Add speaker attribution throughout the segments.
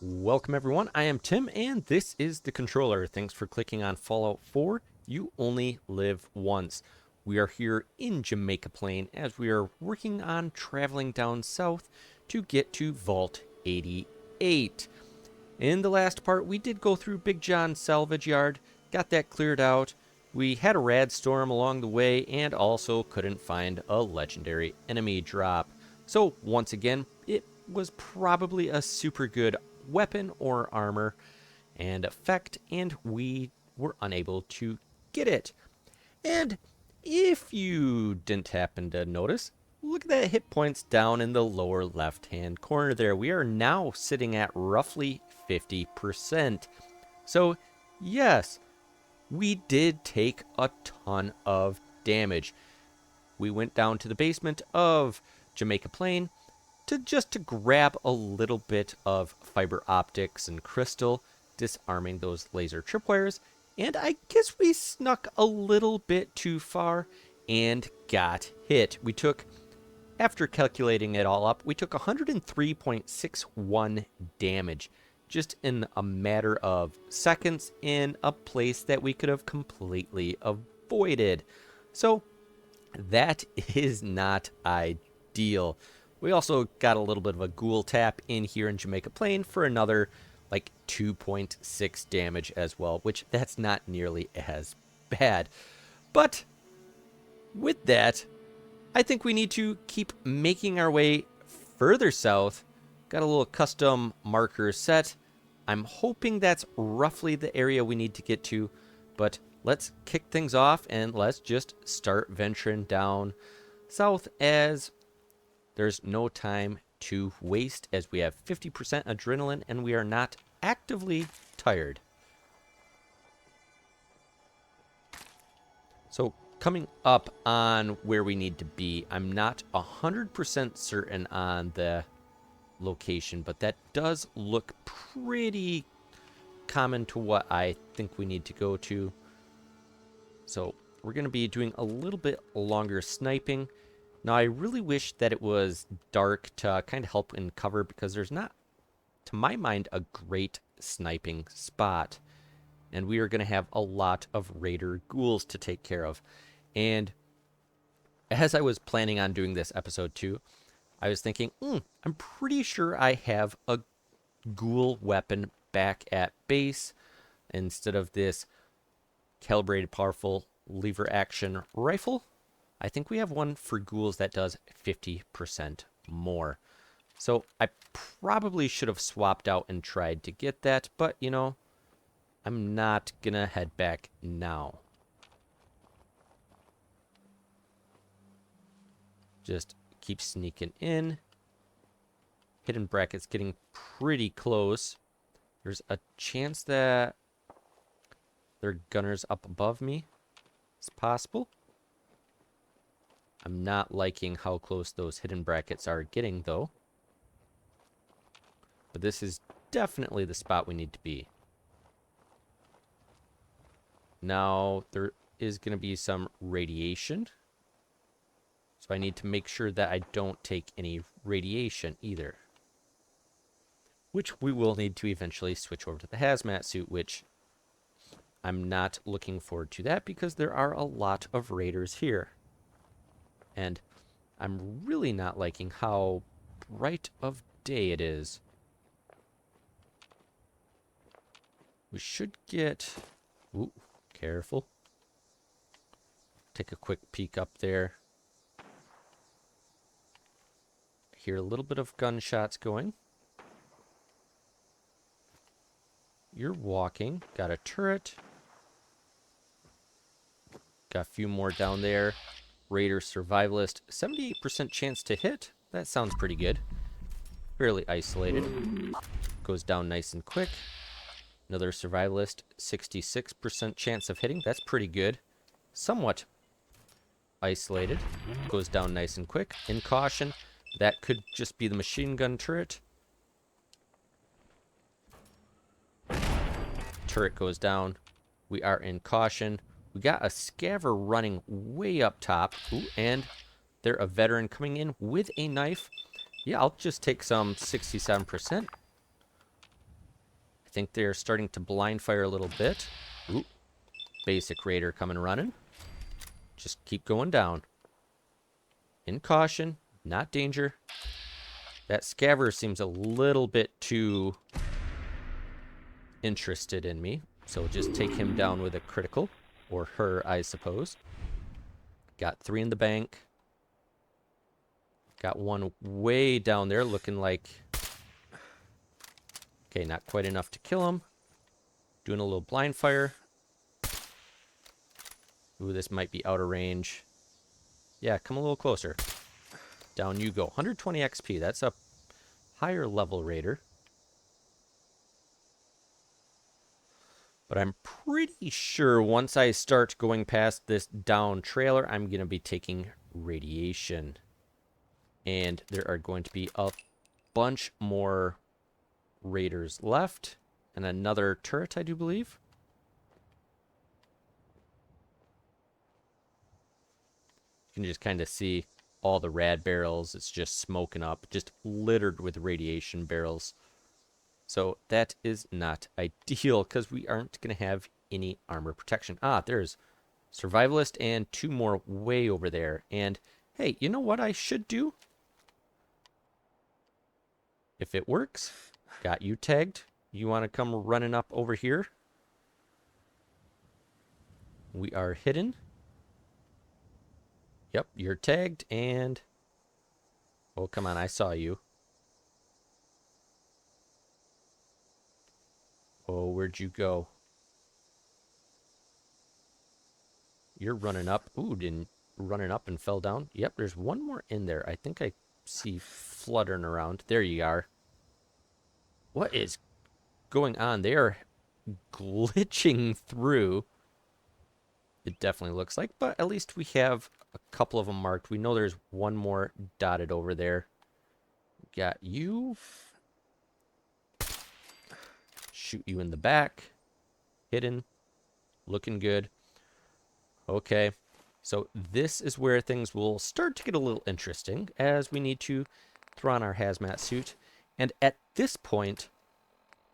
Speaker 1: Welcome everyone, I am Tim and this is The Controller. Thanks for clicking on Fallout 4, You Only Live Once. We are here in Jamaica Plain as we are working on traveling down south to get to Vault 88. In the last part we did go through Big John's salvage yard, got that cleared out. We had a rad storm along the way and also couldn't find a legendary enemy drop. So once again, it was probably a super good weapon or armor and effect, and we were unable to get it. And if you didn't happen to notice, look at that hit points down in the lower left hand corner there. We are now sitting at roughly 50%. So yes, we did take a ton of damage. We went down to the basement of Jamaica Plain to grab a little bit of fiber optics and crystal, disarming those laser tripwires, and I guess we snuck a little bit too far and got hit. We took, after calculating it all up, we took 103.61 damage just in a matter of seconds in a place that we could have completely avoided. So that is not ideal. We also got a little bit of a ghoul tap in here in Jamaica Plain for another like 2.6 damage as well, which that's not nearly as bad. But with that, I think we need to keep making our way further south. Got a little custom marker set. I'm hoping that's roughly the area we need to get to, but let's kick things off and let's just start venturing down south as there's no time to waste, as we have 50% adrenaline and we are not actively tired. So coming up on where we need to be, I'm not 100% certain on the location, but that does look pretty common to what I think we need to go to. So we're going to be doing a little bit longer sniping. Now, I really wish that it was dark to kind of help in cover, because there's not, to my mind, a great sniping spot. And we are going to have a lot of raider ghouls to take care of. And as I was planning on doing this episode too, I was thinking, I'm pretty sure I have a ghoul weapon back at base instead of this calibrated powerful lever action rifle. I think we have one for ghouls that does 50% more. So I probably should have swapped out and tried to get that, but you know, I'm not gonna head back now. Just keep sneaking in. Hidden brackets getting pretty close. There's a chance that there are gunners up above me. It's possible. I'm not liking how close those hidden brackets are getting, though. But this is definitely the spot we need to be. Now, there is going to be some radiation. So I need to make sure that I don't take any radiation either. Which we will need to eventually switch over to the hazmat suit, which I'm not looking forward to that because there are a lot of raiders here. And I'm really not liking how bright of day it is. We should get... Ooh, careful. Take a quick peek up there. Hear a little bit of gunshots going. You're walking. Got a turret. Got a few more down there. Raider survivalist, 78% chance to hit. That sounds pretty good. Fairly isolated. Goes down nice and quick. Another survivalist, 66% chance of hitting. That's pretty good. Somewhat isolated. Goes down nice and quick. In caution, that could just be the machine gun turret. Turret goes down. We are in caution. We got a scaver running way up top. Ooh, and they're a veteran coming in with a knife. Yeah, I'll just take some 67%. think they're starting to blind fire a little bit. Ooh, basic raider coming running. Just keep going down. In caution, not danger. That scaver seems a little bit too interested in me. So just take him down with a critical. Or her, I suppose. Got 3 in the bank. Got one way down there looking like... Okay, not quite enough to kill him. Doing a little blind fire. Ooh, this might be out of range. Yeah, come a little closer. Down you go. 120 XP. That's a higher level raider. But I'm pretty sure once I start going past this down trailer, I'm going to be taking radiation. And there are going to be a bunch more raiders left. And another turret, I do believe. You can just kind of see all the rad barrels. It's just smoking up, just littered with radiation barrels. So that is not ideal because we aren't going to have any armor protection. Ah, there's survivalist and 2 more way over there. And hey, you know what I should do? If it works, got you tagged. You want to come running up over here? We are hidden. Yep, you're tagged and... Oh, come on, I saw you. Oh, where'd you go? You're running up. Ooh, didn't running up and fell down. Yep, there's one more in there. I think I see fluttering around. There you are. What is going on? They are glitching through. It definitely looks like, but at least we have a couple of them marked. We know there's one more dotted over there. Got you. Shoot you in the back. Hidden. Looking good. Okay. So this is where things will start to get a little interesting as we need to throw on our hazmat suit. And at this point,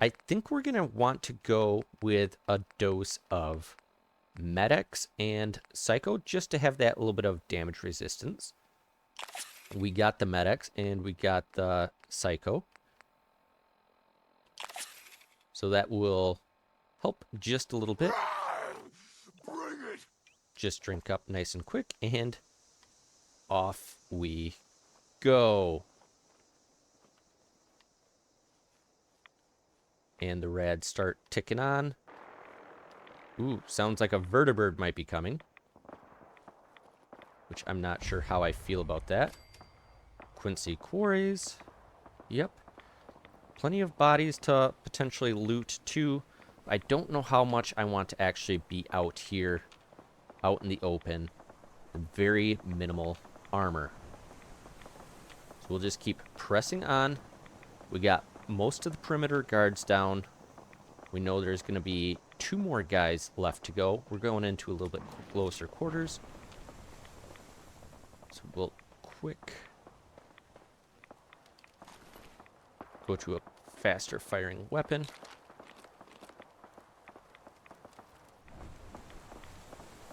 Speaker 1: I think we're going to want to go with a dose of Med-X and Psycho just to have that little bit of damage resistance. We got the Med-X and we got the Psycho. So that will help just a little bit. Just drink up nice and quick and off we go. And the rads start ticking on. Ooh, sounds like a vertibird might be coming. Which I'm not sure how I feel about that. Quincy Quarries. Yep. Plenty of bodies to potentially loot too. I don't know how much I want to actually be out here. Out in the open. Very minimal armor. So we'll just keep pressing on. We got most of the perimeter guards down. We know there's going to be 2 more guys left to go. We're going into a little bit closer quarters. So we'll quick go to a faster firing weapon.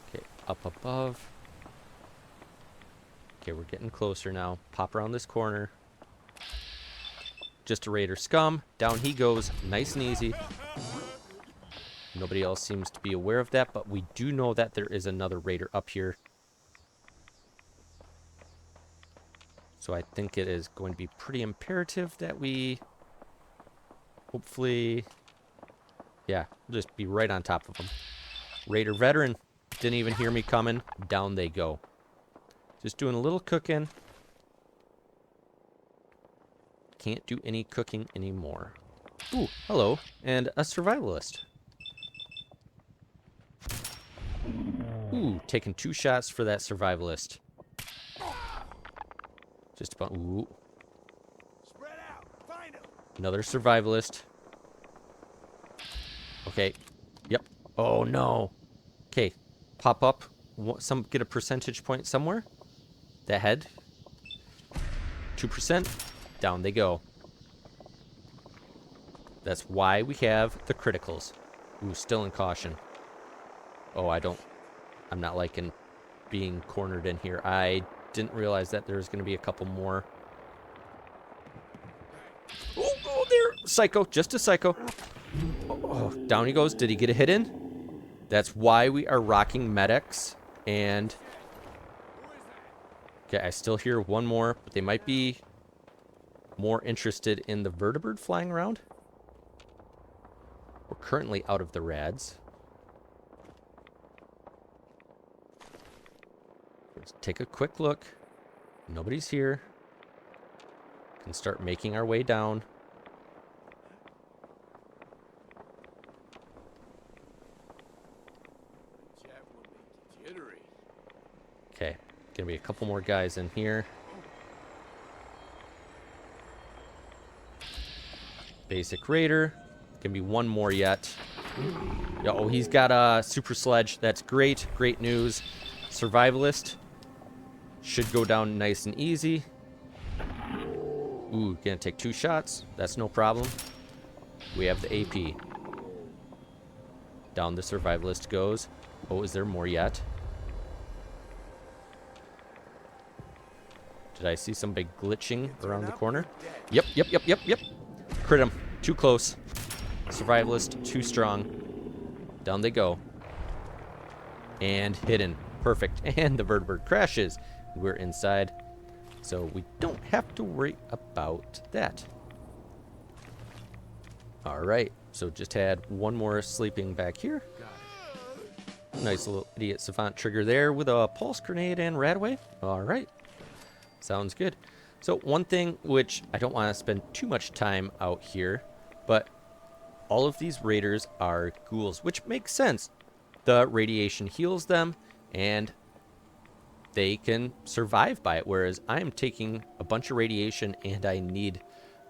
Speaker 1: Okay, up above. Okay, we're getting closer now. Pop around this corner. Just a raider scum. Down he goes. Nice and easy. Nobody else seems to be aware of that, but we do know that there is another raider up here. So I think it is going to be pretty imperative that we hopefully... Yeah, we'll just be right on top of them. Raider veteran. Didn't even hear me coming. Down they go. Just doing a little cooking. Can't do any cooking anymore. Ooh, hello. And a survivalist. Ooh, taking 2 shots for that survivalist. Just about. Ooh. Spread out. Find him. Another survivalist. Okay. Yep. Oh no. Okay. Pop up. Get a percentage point somewhere. That head. 2%. Down they go. That's why we have the criticals. Ooh, still in caution. Oh, I'm not liking being cornered in here. I didn't realize that there's going to be a couple more. Oh, there. Psycho. Just a psycho. Oh, down he goes. Did he get a hit in? That's why we are rocking medics. And okay, I still hear one more, but they might be more interested in the vertebrate flying around. We're currently out of the rads. Let's take a quick look. Nobody's here. Can start making our way down. Okay, gonna be a couple more guys in here. Basic raider. Gonna be one more yet. Oh, he's got a super sledge. That's great. Great news. Survivalist. Should go down nice and easy. Ooh, gonna take 2 shots. That's no problem. We have the AP. Down the survivalist goes. Oh, is there more yet? Did I see some big glitching around the corner? Yep. Crit him. Too close. Survivalist, too strong. Down they go. And hidden. Perfect. And the vertebrate crashes. We're inside. So we don't have to worry about that. Alright. So just had one more sleeping back here. Nice little idiot savant trigger there with a pulse grenade and radaway. Alright. Sounds good. So one thing which I don't want to spend too much time out here, but all of these raiders are ghouls, which makes sense. The radiation heals them, and they can survive by it, whereas I'm taking a bunch of radiation, and I need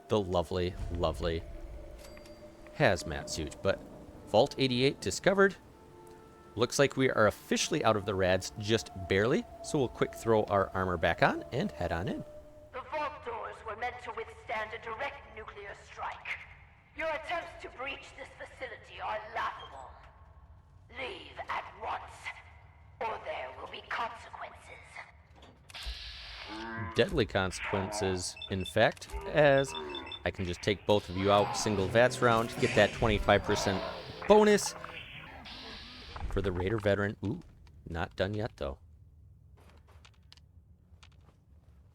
Speaker 1: the lovely, lovely hazmat suit. But Vault 88 discovered. Looks like we are officially out of the rads, just barely, so we'll quick throw our armor back on and head on in.
Speaker 2: The vault doors were meant to withstand a direct nuclear strike. Your attempts to breach this facility are laughable. Leave at once, or there will be consequences.
Speaker 1: Deadly consequences, in fact, as I can just take both of you out single VATS round, get that 25% bonus for the Raider Veteran. Ooh, not done yet, though.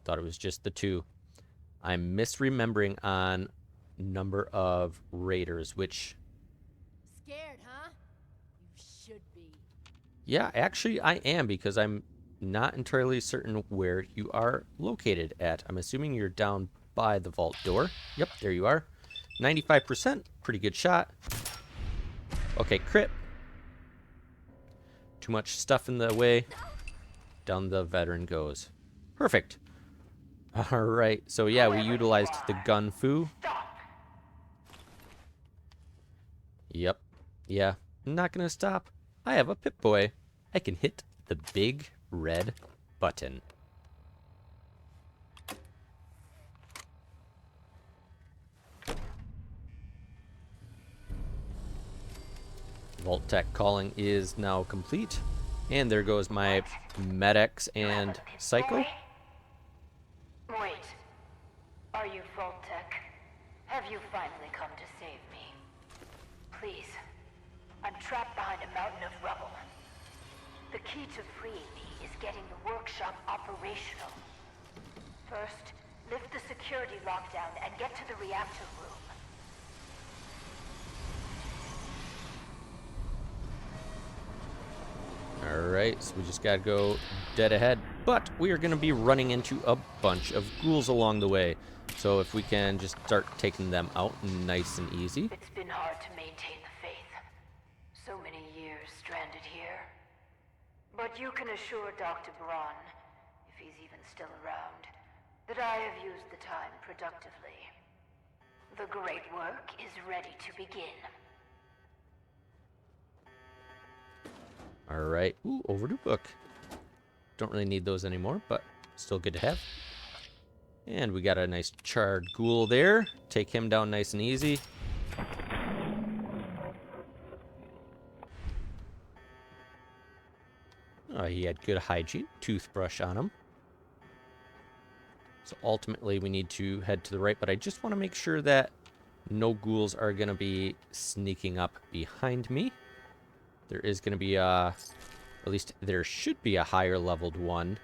Speaker 1: Thought it was just the 2. I'm misremembering on number of Raiders, which...
Speaker 3: Scared, huh? You should be.
Speaker 1: Yeah, actually I am, because I'm not entirely certain where you are located at. I'm assuming you're down by the vault door. Yep, there you are. 95%, pretty good shot. Okay, crit. Too much stuff in the way. Down the veteran goes. Perfect. Alright, so yeah, we utilized the gun foo. Yep. Yeah, I'm not gonna stop. I have a Pip-Boy. I can hit the big red button. Vault Tech calling is now complete. And there goes my medics and Psycho.
Speaker 2: Wait. Are you Vault Tech? Have you finally come to save me? Please. I'm trapped behind a mountain of rubble. The key to freeing me is getting the workshop operational. First, lift the security lockdown and get to the reactor room.
Speaker 1: Alright, so we just gotta go dead ahead. But we are gonna be running into a bunch of ghouls along the way. So if we can just start taking them out nice and easy.
Speaker 2: It's been hard to maintain the faith. So many years stranded here. But you can assure Dr. Braun, if he's even still around, that I have used the time productively. The great work is ready to begin.
Speaker 1: Alright. Ooh, overdue book. Don't really need those anymore, but still good to have. And we got a nice charred ghoul there. Take him down nice and easy. He had good hygiene. Toothbrush on him. So ultimately we need to head to the right, but I just want to make sure that no ghouls are going to be sneaking up behind me. There is going to be at least there should be a higher leveled one.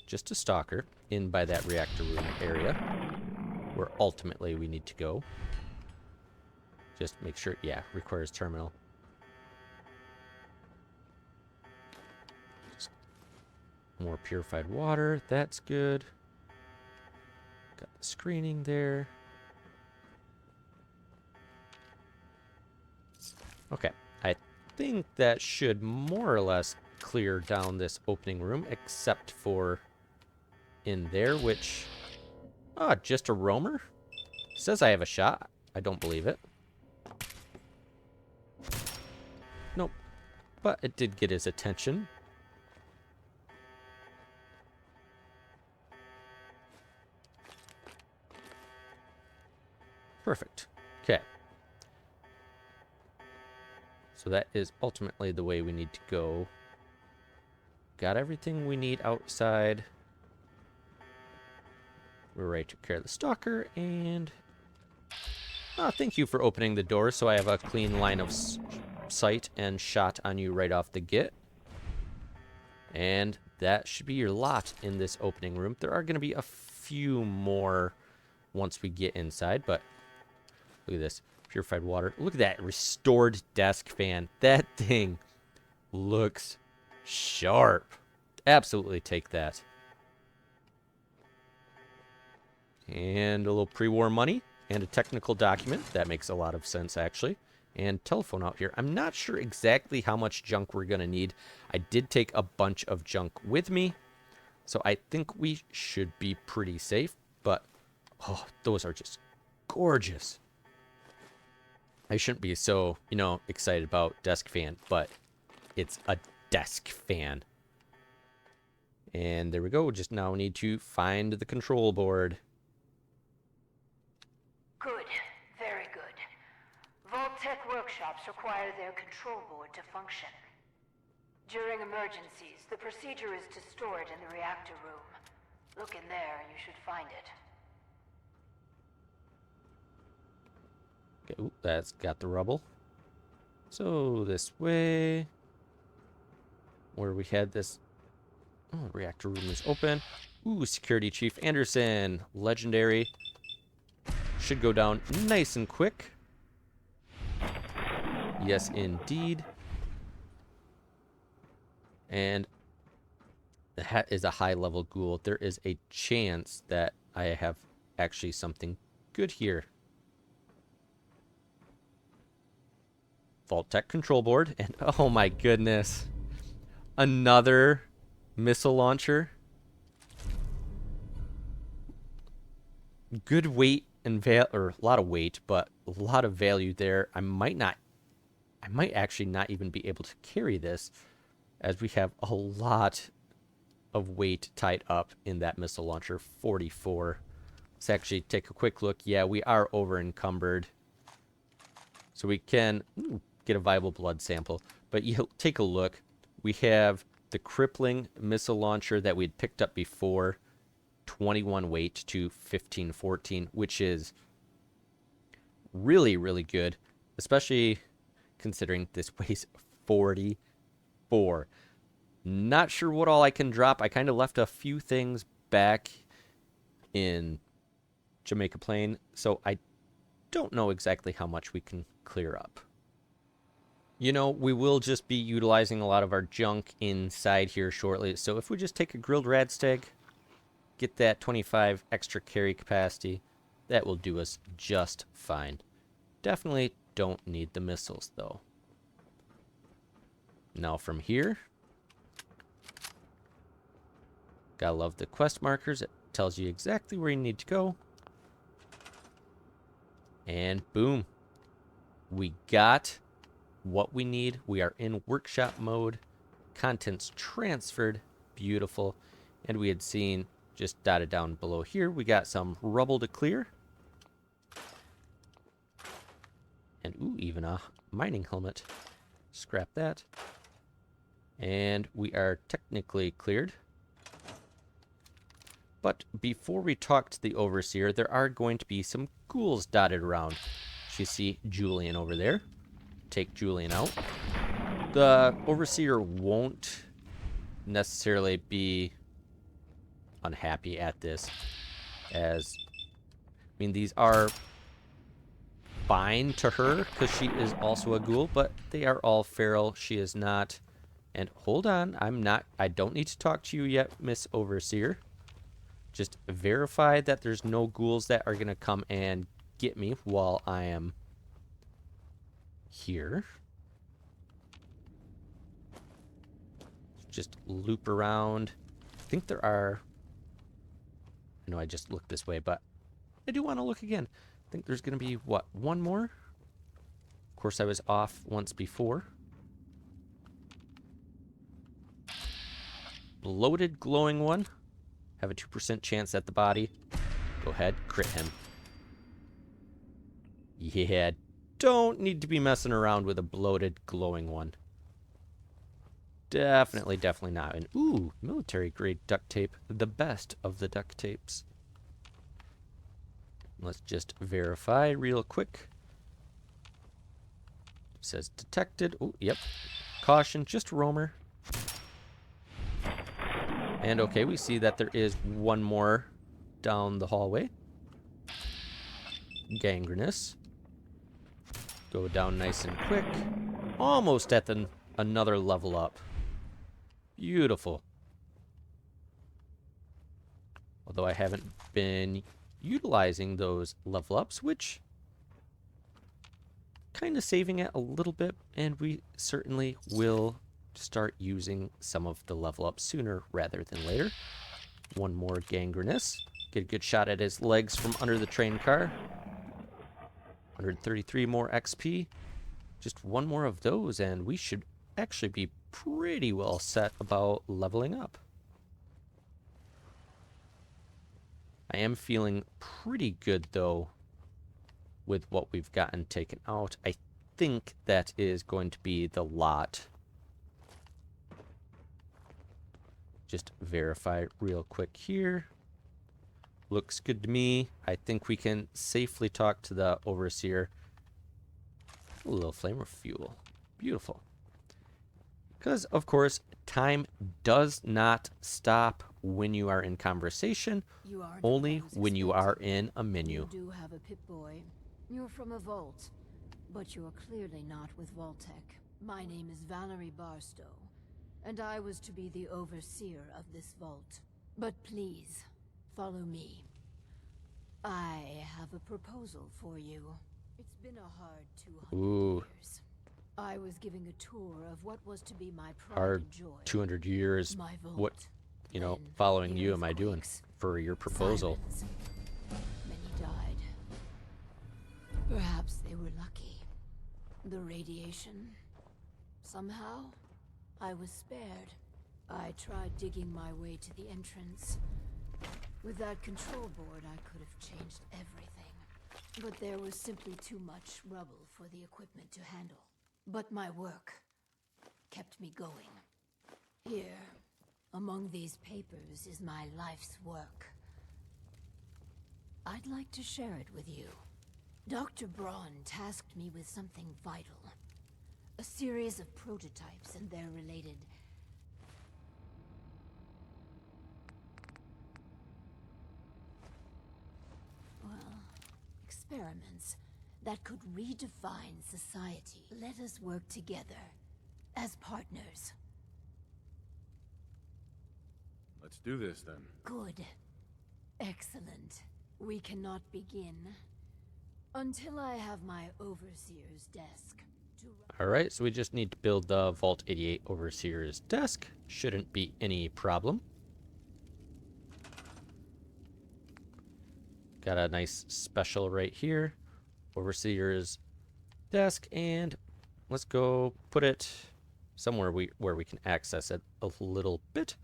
Speaker 1: Just a stalker in by that reactor room area where ultimately we need to go. Just make sure, yeah, requires terminal. Just more purified water, that's good. Got the screening there. Okay, I think that should more or less clear down this opening room, except for in there, which... Ah, just a roamer? Says I have a shot. I don't believe it. Nope. But it did get his attention. Perfect. Okay. So that is ultimately the way we need to go. Got everything we need outside. We're ready to care of the stalker, and... Oh, thank you for opening the door so I have a clean line of sight and shot on you right off the get. And that should be your lot in this opening room. There are going to be a few more once we get inside, but look at this. Purified water. Look at that restored desk fan. That thing looks sharp. Absolutely take that. And a little pre-war money and a technical document. That makes a lot of sense, actually. And telephone out here. I'm not sure exactly how much junk we're going to need. I did take a bunch of junk with me, so I think we should be pretty safe. But, oh, those are just gorgeous. I shouldn't be so, excited about desk fan, but it's a desk fan. And there we go. We just now need to find the control board.
Speaker 2: Good. Very good. Vault-Tec workshops require their control board to function. During emergencies, the procedure is to store it in the reactor room. Look in there and you should find it.
Speaker 1: Okay, ooh, that's got the rubble. So this way, where we had this, oh, reactor room is open. Ooh, Security Chief Anderson, legendary. Should go down nice and quick. Yes, indeed. And that is a high-level ghoul. There is a chance that I have actually something good here. Vault-Tec control board, and oh my goodness, another missile launcher. Good weight and or a lot of weight, but a lot of value there. I might actually not even be able to carry this, as we have a lot of weight tied up in that missile launcher. 44. Let's actually take a quick look. Yeah, we are over encumbered, so we can get a viable blood sample. But you take a look. We have the crippling missile launcher that we had picked up before. 21 weight to 15, 14, which is really, really good, especially considering this weighs 44. Not sure what all I can drop. I kind of left a few things back in Jamaica Plain, so I don't know exactly how much we can clear up. We will just be utilizing a lot of our junk inside here shortly, so if we just take a grilled radstag, get that 25 extra carry capacity, that will do us just fine. Definitely don't need the missiles, though. Now from here, gotta love the quest markers. It tells you exactly where you need to go. And boom. We got what we need. We are in workshop mode. Contents transferred. Beautiful. And we had seen, just dotted down below here, we got some rubble to clear. And ooh, even a mining helmet. Scrap that. And we are technically cleared. But before we talk to the Overseer, there are going to be some ghouls dotted around. You see Julian over there. Take Julian out. The Overseer won't necessarily be unhappy at this, as, I mean, these are fine to her because she is also a ghoul, but they are all feral. She is not. And hold on, I don't need to talk to you yet, Miss Overseer. Just verify that there's no ghouls that are going to come and get me while I am here. Just loop around. I think there are... I know I just looked this way, but I do want to look again. I think there's going to be, what, one more? Of course, I was off once before. Bloated, glowing one. Have a 2% chance at the body. Go ahead, crit him. Yeah, don't need to be messing around with a bloated, glowing one. Definitely not. And ooh, military-grade duct tape. The best of the duct tapes. Let's just verify real quick. It says detected. Oh, yep. Caution, just roamer. And okay, we see that there is one more down the hallway. Gangrenous. Go down nice and quick. Almost at another level up. Beautiful. Although I haven't been utilizing those level ups, which kind of saving it a little bit, and we certainly will start using some of the level ups sooner rather than later. One more gangrenous. Get a good shot at his legs from under the train car. 133 more XP. Just one more of those, and we should actually be pretty well set about leveling up. I am feeling pretty good, though, with what we've gotten taken out. I think that is going to be the lot. Just verify real quick here. Looks good to me. I think we can safely talk to the Overseer. A little flamer fuel. Beautiful. Because, of course, time does not stop when you are in conversation, only when you are in a menu.
Speaker 3: You do have a Pip-Boy. You're from a vault, but you're clearly not with Vault-Tec. My name is Valerie Barstow, and I was to be the overseer of this vault. But please, follow me. I have a proposal for you. It's been a hard 200 years. I was giving a tour of what was to be my pride
Speaker 1: Hard
Speaker 3: and joy.
Speaker 1: 200 years.
Speaker 3: My vault.
Speaker 1: What, you know,
Speaker 3: Then
Speaker 1: following you am I doing
Speaker 3: earthquakes,
Speaker 1: for your proposal?
Speaker 3: sirens. Many died. Perhaps they were lucky. The radiation. Somehow, I was spared. I tried digging my way to the entrance. With that control board, I could have changed everything. But there was simply too much rubble for the equipment to handle. But my work kept me going. Here, among these papers, is my life's work. I'd like to share it with you. Dr. Braun tasked me with something vital. A series of prototypes and their related... well, experiments that could redefine society. Let us work together as partners.
Speaker 4: Let's do this then.
Speaker 3: Good. Excellent. We cannot begin until I have my overseer's desk.
Speaker 1: Alright, so we just need to build the Vault 88 Overseer's desk. Shouldn't be any problem. Got a nice special right here. Overseer's desk, and let's go put it somewhere where we can access it a little bit.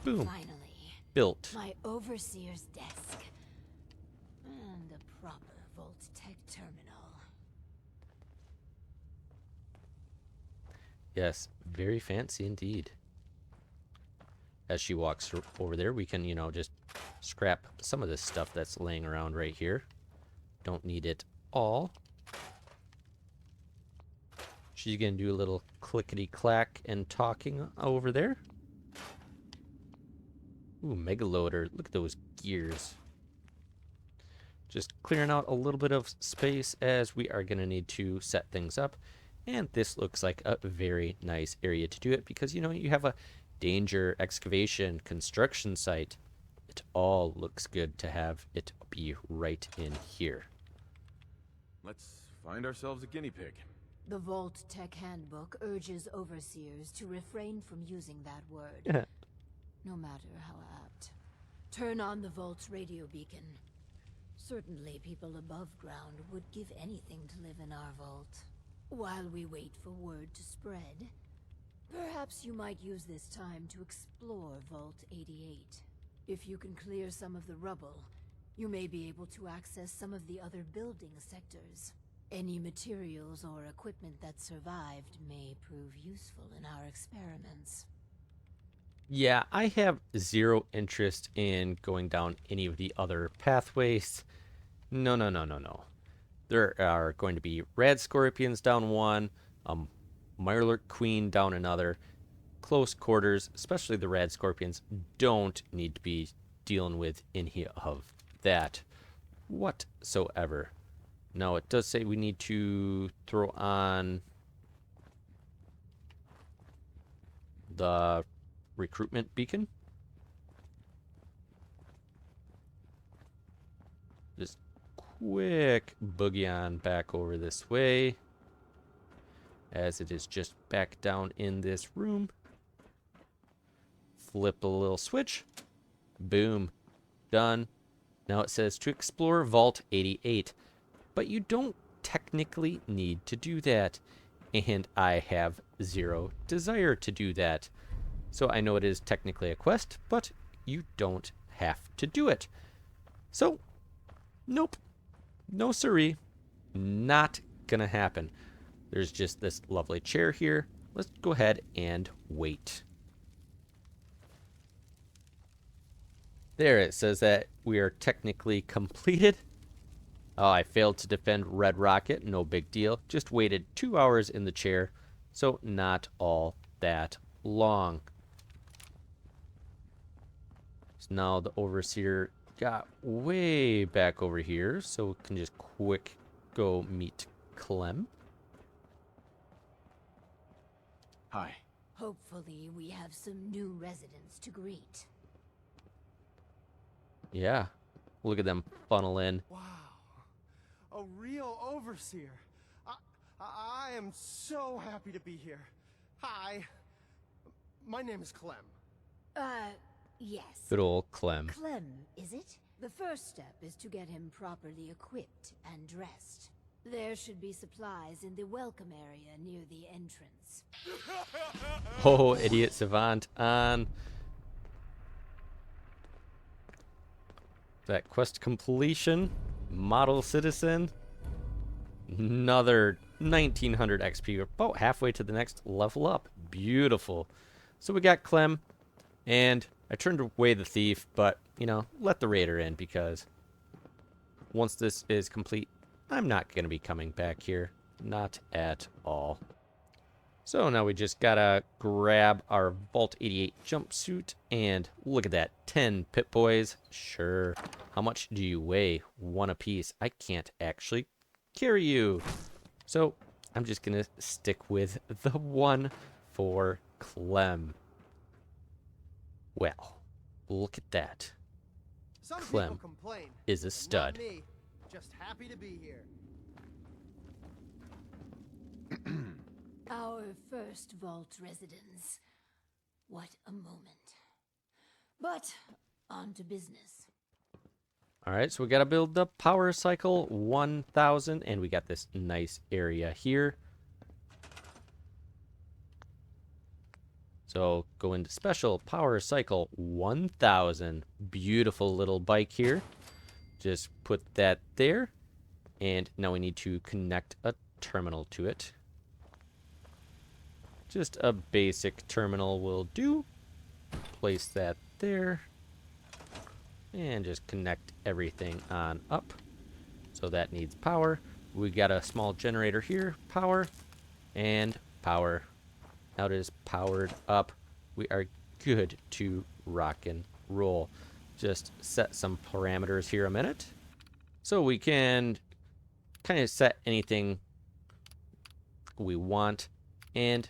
Speaker 1: Boom.
Speaker 3: Finally,
Speaker 1: Built.
Speaker 3: my overseer's desk. And a proper Vault-Tec terminal.
Speaker 1: Yes, very fancy indeed. As she walks over there, we can, just scrap some of this stuff that's laying around right here. Don't need it all. She's going to do a little clickety-clack and talking over there. Ooh, mega loader. Look at those gears. Just clearing out a little bit of space as we are going to need to set things up. And this looks like a very nice area to do it because, you have a danger excavation construction site. It all looks good to have it be right in here.
Speaker 4: Let's find ourselves a guinea pig.
Speaker 3: The Vault Tech Handbook urges overseers to refrain from using that word, no matter how apt. Turn on the Vault's radio beacon. Certainly people above ground would give anything to live in our vault. While we wait for word to spread, perhaps you might use this time to explore Vault 88. If you can clear some of the rubble, you may be able to access some of the other building sectors. Any materials or equipment that survived may prove useful in our experiments.
Speaker 1: Yeah, I have zero interest in going down any of the other pathways. No. There are going to be rad scorpions down one, Mirelurk Queen down another. Close quarters, especially the rad scorpions, don't need to be dealing with any of that whatsoever. Now, it does say we need to throw on the recruitment beacon. Just quick boogie on back over this way, as it is just back down in this room. Flip a little switch. Boom. Done. Now it says to explore Vault 88. But you don't technically need to do that. And I have zero desire to do that. So I know it is technically a quest, but you don't have to do it. So, nope. No siree. Not gonna happen. There's just this lovely chair here. Let's go ahead and wait. There, it says that we are technically completed. Oh, I failed to defend Red Rocket. No big deal. Just waited 2 hours in the chair. So not all that long. So now the Overseer got way back over here. So we can just quick go meet Clem.
Speaker 4: Hi.
Speaker 3: Hopefully we have some new residents to greet.
Speaker 1: Yeah. Look at them funnel in.
Speaker 5: Wow. A real overseer. I am so happy to be here. Hi. My name is Clem.
Speaker 3: Yes.
Speaker 1: Good old Clem.
Speaker 3: Clem, is it? The first step is to get him properly equipped and dressed. There should be supplies in the welcome area near the entrance.
Speaker 1: Oh, idiot savant on. That quest completion. Model citizen. Another 1900 XP. We're about halfway to the next level up. Beautiful. So we got Clem. And I turned away the thief, but, let the raider in because once this is complete, I'm not going to be coming back here. Not at all. So now we just gotta grab our Vault 88 jumpsuit and look at that. 10 Pip Boys. Sure. How much do you weigh? 1 apiece. I can't actually carry you. So I'm just gonna stick with the 1 for Clem. Well, look at that.
Speaker 5: Some
Speaker 1: Clem
Speaker 5: people complain,
Speaker 1: is a
Speaker 5: but
Speaker 1: stud.
Speaker 5: Not me. Just happy to be here.
Speaker 3: Our first vault residence. What a moment. But, on to business.
Speaker 1: Alright, so we gotta build the power cycle 1000, and we got this nice area here. So go into special power cycle 1000. Beautiful little bike here. Just put that there. And now we need to connect a terminal to it. Just a basic terminal will do. Place that there. And just connect everything on up. So that needs power. We got a small generator here. Power. And power. Now it is powered up. We are good to rock and roll. Just set some parameters here a minute. So we can kind of set anything we want. And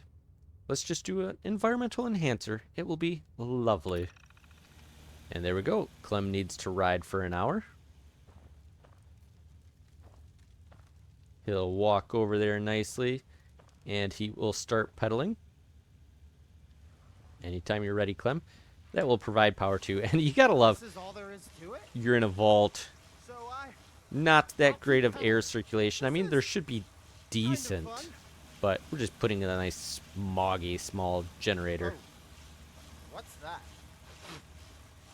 Speaker 1: let's just do an environmental enhancer. It will be lovely. And there we go. Clem needs to ride for an hour. He'll walk over there nicely, and he will start pedaling. Anytime you're ready, Clem. That will provide power too. And you gotta love,
Speaker 5: This is all there is to it?
Speaker 1: you're in a vault.
Speaker 5: So
Speaker 1: Not that great of air circulation. I mean, there should be
Speaker 5: kind of
Speaker 1: decent,
Speaker 5: fun.
Speaker 1: but we're just putting in a nice smoggy small generator.
Speaker 5: Oh. What's that?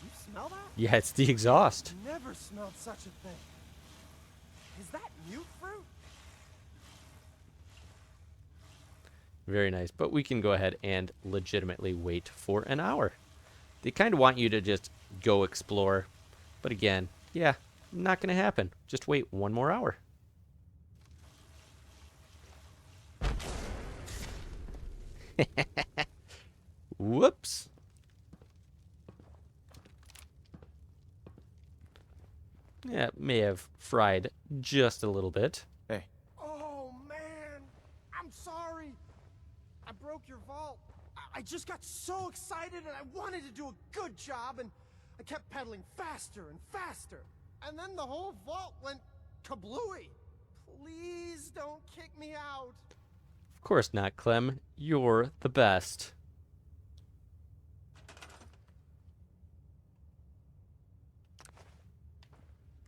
Speaker 5: You smell that?
Speaker 1: Yeah, it's the exhaust.
Speaker 5: Never smelled such a thing. Is that new fruit?
Speaker 1: Very nice. But we can go ahead and legitimately wait for an hour. They kind of want you to just go explore. But again, yeah, not going to happen. Just wait one more hour. Whoops. Yeah, it may have fried just a little bit.
Speaker 4: Hey,
Speaker 5: Oh man, I'm sorry. I broke your vault. I just got so excited and I wanted to do a good job and I kept pedaling faster and faster. And then the whole vault went kablooey. Please don't kick me out.
Speaker 1: Of course not, Clem. You're the best.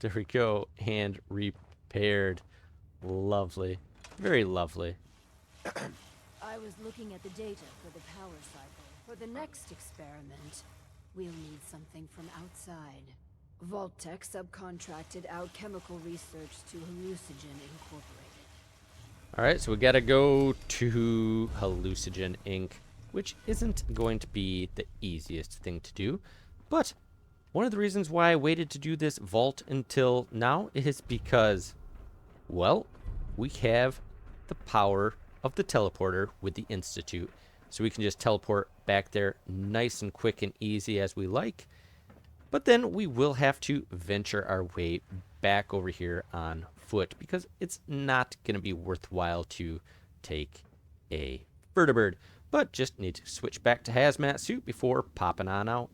Speaker 1: There we go. And repaired. Lovely. Very lovely.
Speaker 3: I was looking at the data for the power cycle. For the next experiment, we'll need something from outside. Vault-Tech subcontracted out chemical research to Hallucinogen Incorporated.
Speaker 1: Alright, so we gotta go to Hallucinogen Inc., which isn't going to be the easiest thing to do. But one of the reasons why I waited to do this vault until now is because, well, we have the power of the teleporter with the Institute. So we can just teleport back there nice and quick and easy as we like. But then we will have to venture our way back over here on foot because it's not going to be worthwhile to take a vertibird. But just need to switch back to hazmat suit before popping on out.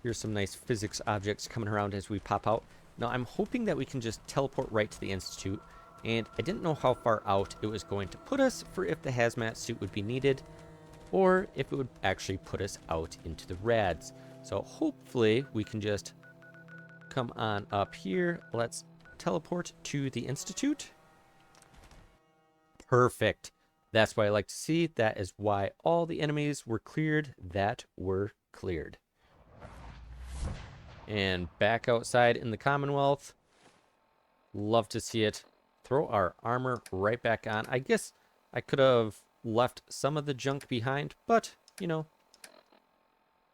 Speaker 1: Here's some nice physics objects coming around as we pop out. Now I'm hoping that we can just teleport right to the Institute. And I didn't know how far out it was going to put us for if the hazmat suit would be needed, or if it would actually put us out into the rads. So hopefully we can just come on up here. Let's teleport to the Institute. Perfect. That's what I like to see. That is why all the enemies were cleared that were cleared. And back outside in the Commonwealth. Love to see it. Throw our armor right back on. I guess I could have left some of the junk behind, but, you know,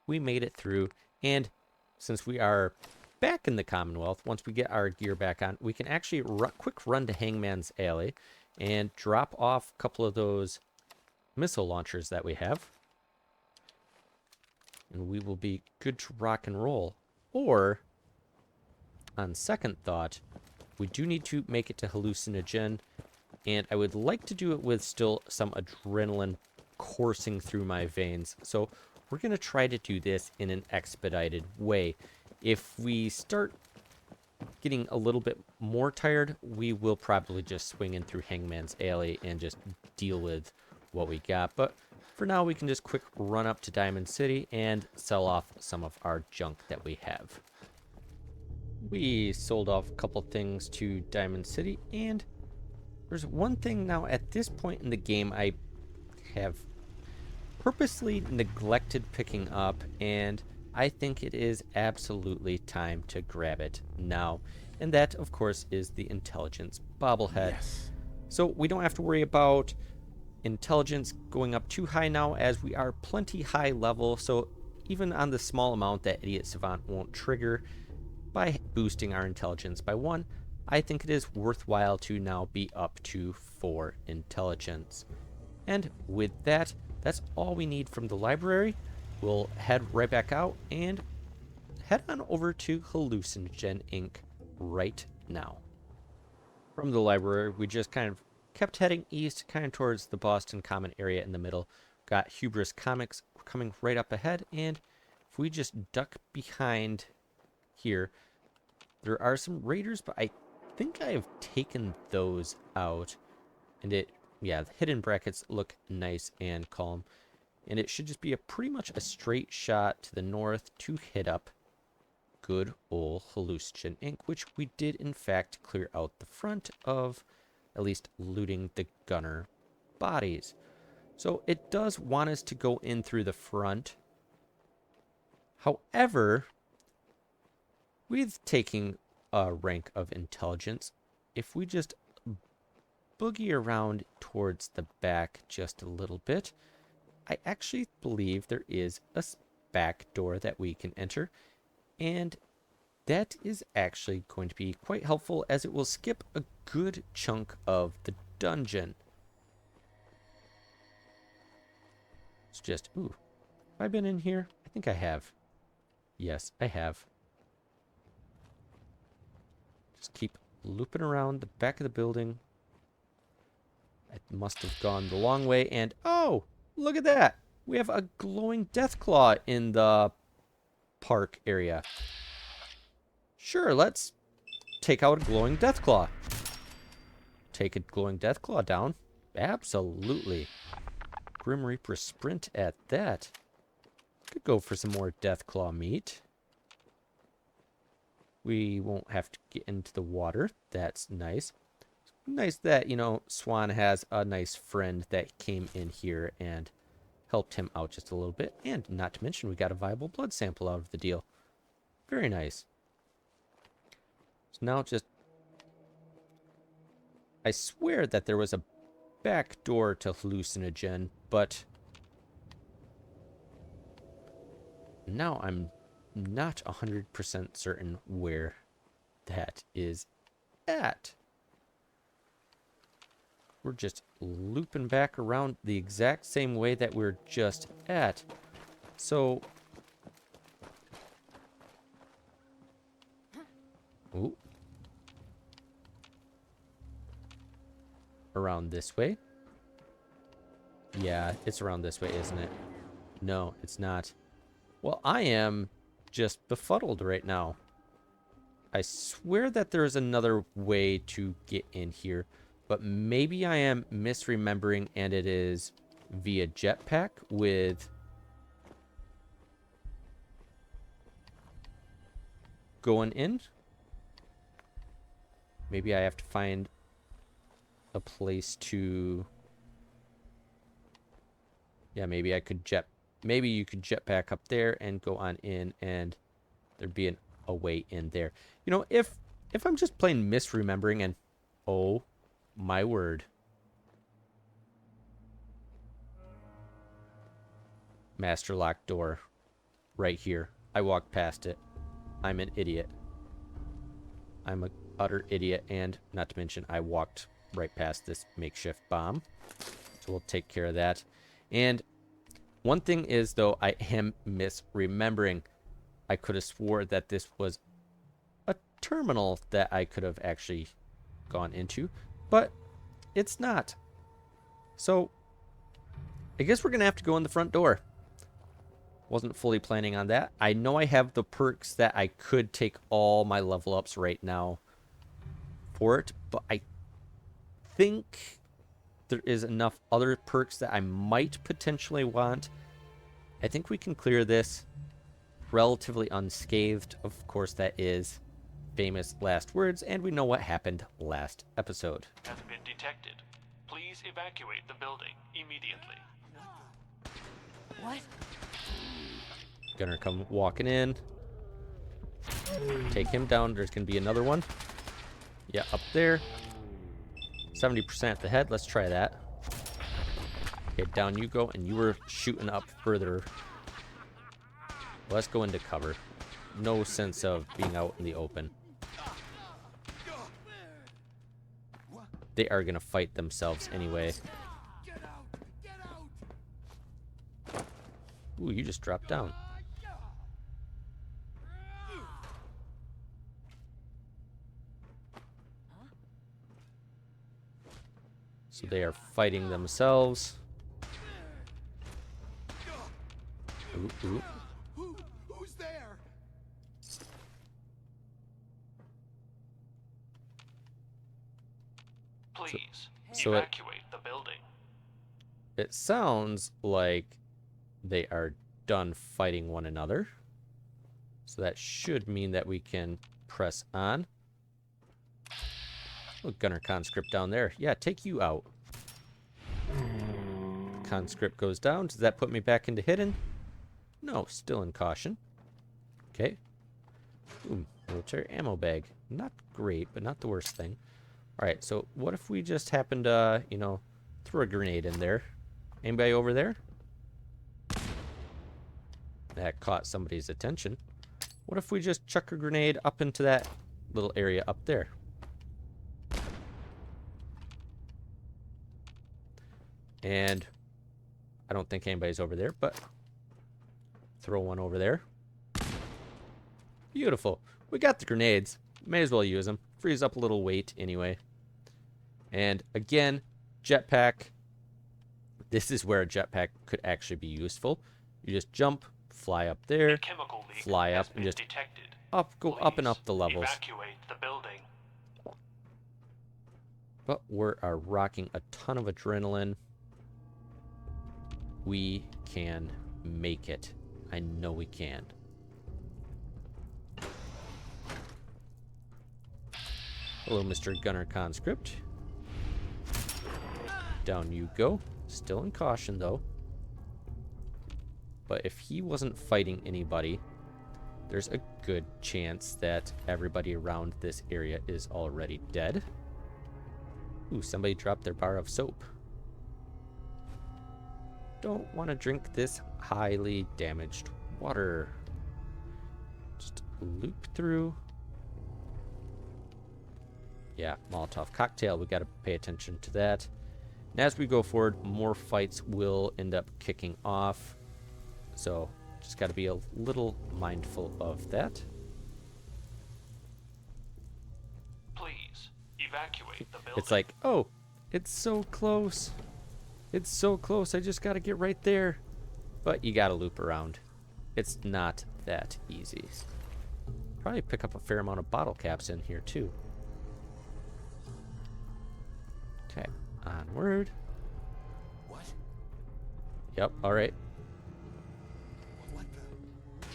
Speaker 1: we made it through. And since we are back in the Commonwealth, once we get our gear back on, we can actually quick run to Hangman's Alley and drop off a couple of those missile launchers that we have. And we will be good to rock and roll. Or, on second thought, we do need to make it to Hallucinogen, and I would like to do it with still some adrenaline coursing through my veins. So we're going to try to do this in an expedited way. If we start getting a little bit more tired, we will probably just swing in through Hangman's Alley and just deal with what we got. But for now, we can just quick run up to Diamond City and sell off some of our junk that we have. We sold off a couple things to Diamond City, and there's one thing now at this point in the game I have purposely neglected picking up, and I think it is absolutely time to grab it now. And that, of course, is the intelligence bobblehead.
Speaker 4: yes.
Speaker 1: So we don't have to worry about intelligence going up too high now, as we are plenty high level, so even on the small amount that Idiot Savant won't trigger by boosting our intelligence by 1, I think it is worthwhile to now be up to 4 intelligence. And with that, that's all we need from the library. We'll head right back out and head on over to Hallucinogen Inc. right now. From the library, we just kind of kept heading east, kind of towards the Boston Common area in the middle. Got Hubris Comics coming right up ahead, and if we just duck behind here, there are some raiders, but I think I have taken those out. And yeah, the hidden brackets look nice and calm. And it should just be pretty much a straight shot to the north to hit up good old Hallucinogen Inc., which we did in fact clear out the front of, at least looting the gunner bodies. So it does want us to go in through the front. However, with taking a rank of intelligence, if we just boogie around towards the back just a little bit, I actually believe there is a back door that we can enter, and that is actually going to be quite helpful, as it will skip a good chunk of the dungeon. It's just, ooh, have I been in here? I think I have. Yes, I have. Just keep looping around the back of the building. I must have gone the long way, and oh, look at that! We have a glowing Deathclaw in the park area. Sure, let's take out a glowing Deathclaw. Take a glowing Deathclaw down? Absolutely. Grim Reaper sprint at that. Could go for some more Deathclaw meat. We won't have to get into the water. That's nice. Nice that, you know, Swan has a nice friend that came in here and helped him out just a little bit. And not to mention, we got a viable blood sample out of the deal. Very nice. So now just... I swear that there was a back door to Hallucinogen, but... now I'm not 100% certain where that is at. We're just looping back around the exact same way that we're just at. So... ooh. Around this way? Yeah, it's around this way, isn't it? No, it's not. Well, I am just befuddled right now. I swear that there is another way to get in here, but maybe I am misremembering, and it is via jetpack with going in. Maybe I have to find a place to... yeah, maybe I could maybe you could jetpack up there and go on in, and there'd be a way in there. You know, if I'm just plain misremembering, and oh my word. Master lock door. Right here. I walked past it. I'm an idiot. I'm an utter idiot, and not to mention I walked right past this makeshift bomb. So we'll take care of that. And one thing is, though, I am misremembering. I could have swore that this was a terminal that I could have actually gone into, but it's not. So I guess we're going to have to go in the front door. Wasn't fully planning on that. I know I have the perks that I could take all my level ups right now for it, but I think there is enough other perks that I might potentially want. I think we can clear this relatively unscathed. Of course, that is famous last words, and we know what happened last episode.
Speaker 6: Has been detected. Please evacuate the building immediately.
Speaker 3: What?
Speaker 1: Gunner come walking in. Take him down. There's going to be another one. Yeah, up there. 70% at the head. Let's try that. Okay, down you go, and you were shooting up further. Let's go into cover. No sense of being out in the open. They are going to fight themselves anyway. Ooh, you just dropped down. So they are fighting themselves. Ooh, ooh.
Speaker 5: Who's there?
Speaker 6: Please,
Speaker 1: So
Speaker 6: evacuate the building.
Speaker 1: it sounds like they are done fighting one another. So that should mean that we can press on. Oh, gunner conscript down there. Yeah, take you out. Conscript goes down. Does that put me back into hidden? No, still in caution. Okay. Ooh, military ammo bag. Not great, but not the worst thing. Alright, so what if we just happen to, you know, throw a grenade in there? Anybody over there? That caught somebody's attention. What if we just chuck a grenade up into that little area up there? And I don't think anybody's over there, but throw one over there. Beautiful. We got the grenades. May as well use them. Frees up a little weight anyway. And again, jetpack. This is where a jetpack could actually be useful. You just jump, fly up there,
Speaker 6: A chemical leak
Speaker 1: fly
Speaker 6: has
Speaker 1: up,
Speaker 6: been
Speaker 1: and just
Speaker 6: detected.
Speaker 1: go up and up the
Speaker 6: Please
Speaker 1: levels.
Speaker 6: Evacuate the building.
Speaker 1: But we are rocking a ton of adrenaline. We can make it. I know we can. Hello, Mr. Gunner Conscript. Down you go. Still in caution, though. But if he wasn't fighting anybody, there's a good chance that everybody around this area is already dead. Ooh, somebody dropped their bar of soap. Don't want to drink this highly damaged water. Just loop through. Yeah, Molotov cocktail. We got to pay attention to that. And as we go forward, more fights will end up kicking off. So just got to be a little mindful of that.
Speaker 6: Please evacuate the building.
Speaker 1: It's like, oh, it's so close. It's so close. I just got to get right there. But you got to loop around. It's not that easy. Probably pick up a fair amount of bottle caps in here, too. Okay, onward.
Speaker 5: What?
Speaker 1: Yep, alright.
Speaker 5: What the?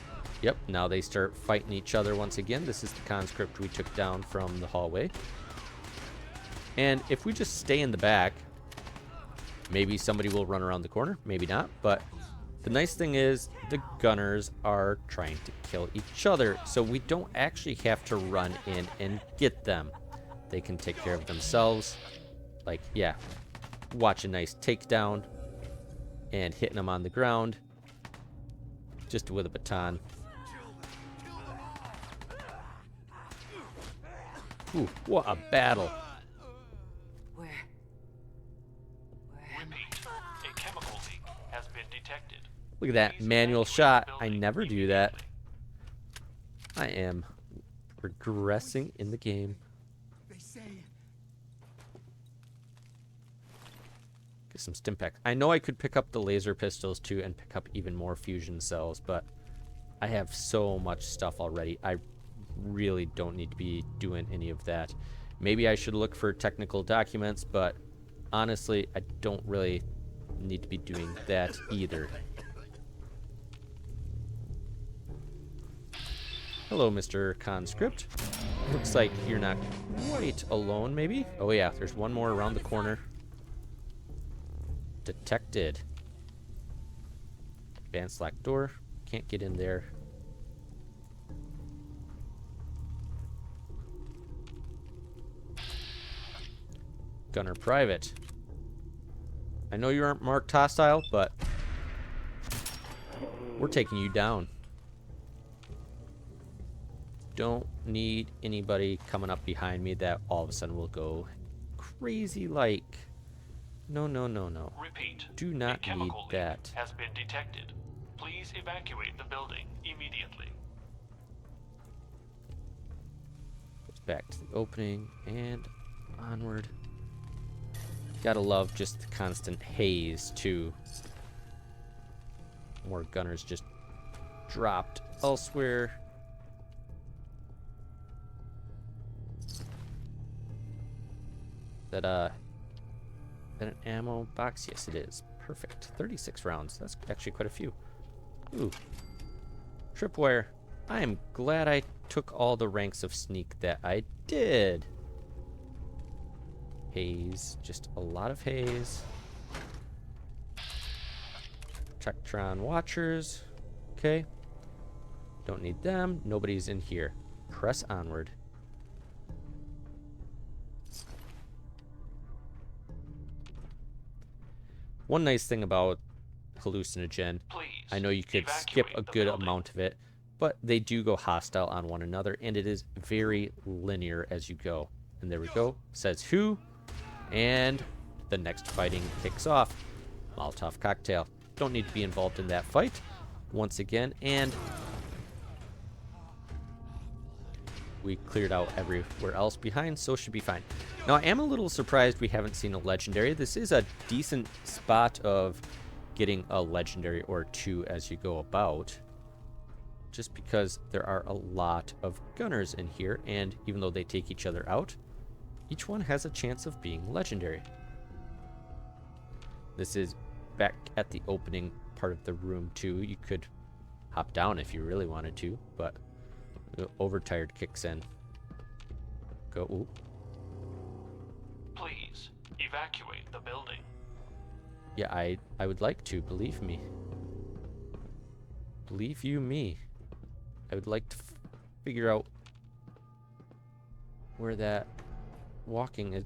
Speaker 1: Yep, now they start fighting each other once again. This is the conscript we took down from the hallway. And if we just stay in the back, maybe somebody will run around the corner, maybe not. But the nice thing is the gunners are trying to kill each other, so we don't actually have to run in and get them. They can take care of themselves. Like, yeah, watch a nice takedown and hitting them on the ground just with a baton. Ooh, what a battle.
Speaker 3: Where?
Speaker 6: Repeat. A chemical leak has been detected.
Speaker 1: Look at that
Speaker 6: Please
Speaker 1: manual
Speaker 6: evacuate
Speaker 1: shot.
Speaker 6: the
Speaker 1: I
Speaker 6: building
Speaker 1: never do that.
Speaker 6: immediately.
Speaker 1: I am regressing in the game.
Speaker 5: They say
Speaker 1: Get some stim packs. I know I could pick up the laser pistols too and pick up even more fusion cells, but I have so much stuff already. I really don't need to be doing any of that. Maybe I should look for technical documents, but honestly, I don't really need to be doing that either. Hello, Mr. Conscript. Looks like you're not quite alone, maybe? Oh yeah, there's one more around the corner. Detected. Advanced locked door. Can't get in there. Gunner private. I know you aren't marked hostile, but we're taking you down. Don't need anybody coming up behind me that all of a sudden will go crazy like. No, no, no, no.
Speaker 6: Repeat.
Speaker 1: Do
Speaker 6: A
Speaker 1: not need
Speaker 6: chemical leak
Speaker 1: that.
Speaker 6: has been detected. Please evacuate the building immediately.
Speaker 1: It's back to the opening and onward. Gotta love just the constant haze, too. More gunners just dropped elsewhere. That an ammo box? Yes, it is. Perfect. 36 rounds. That's actually quite a few. Ooh. Tripwire. I am glad I took all the ranks of sneak that I did. Haze. Just a lot of haze. Tectron watchers. Okay. Don't need them. Nobody's in here. Press onward. One nice thing about hallucinogen,
Speaker 6: Please
Speaker 1: I know you could skip
Speaker 6: evacuate
Speaker 1: a
Speaker 6: the
Speaker 1: good
Speaker 6: building.
Speaker 1: amount of it, but they do go hostile on one another, and it is very linear as you go. And there we go. Says who, and the next fighting kicks off. Molotov cocktail. Don't need to be involved in that fight once again, and we cleared out everywhere else behind, so should be fine. Now, I am a little surprised we haven't seen a legendary. This is a decent spot of getting a legendary or two as you go about, just because there are a lot of gunners in here, and even though they take each other out, each one has a chance of being legendary. This is back at the opening part of the room, too. You could hop down if you really wanted to, but overtired kicks in. Go. Ooh.
Speaker 6: Please evacuate the building.
Speaker 1: Yeah, I would like to, believe me. Believe you me. I would like to figure out where that walking is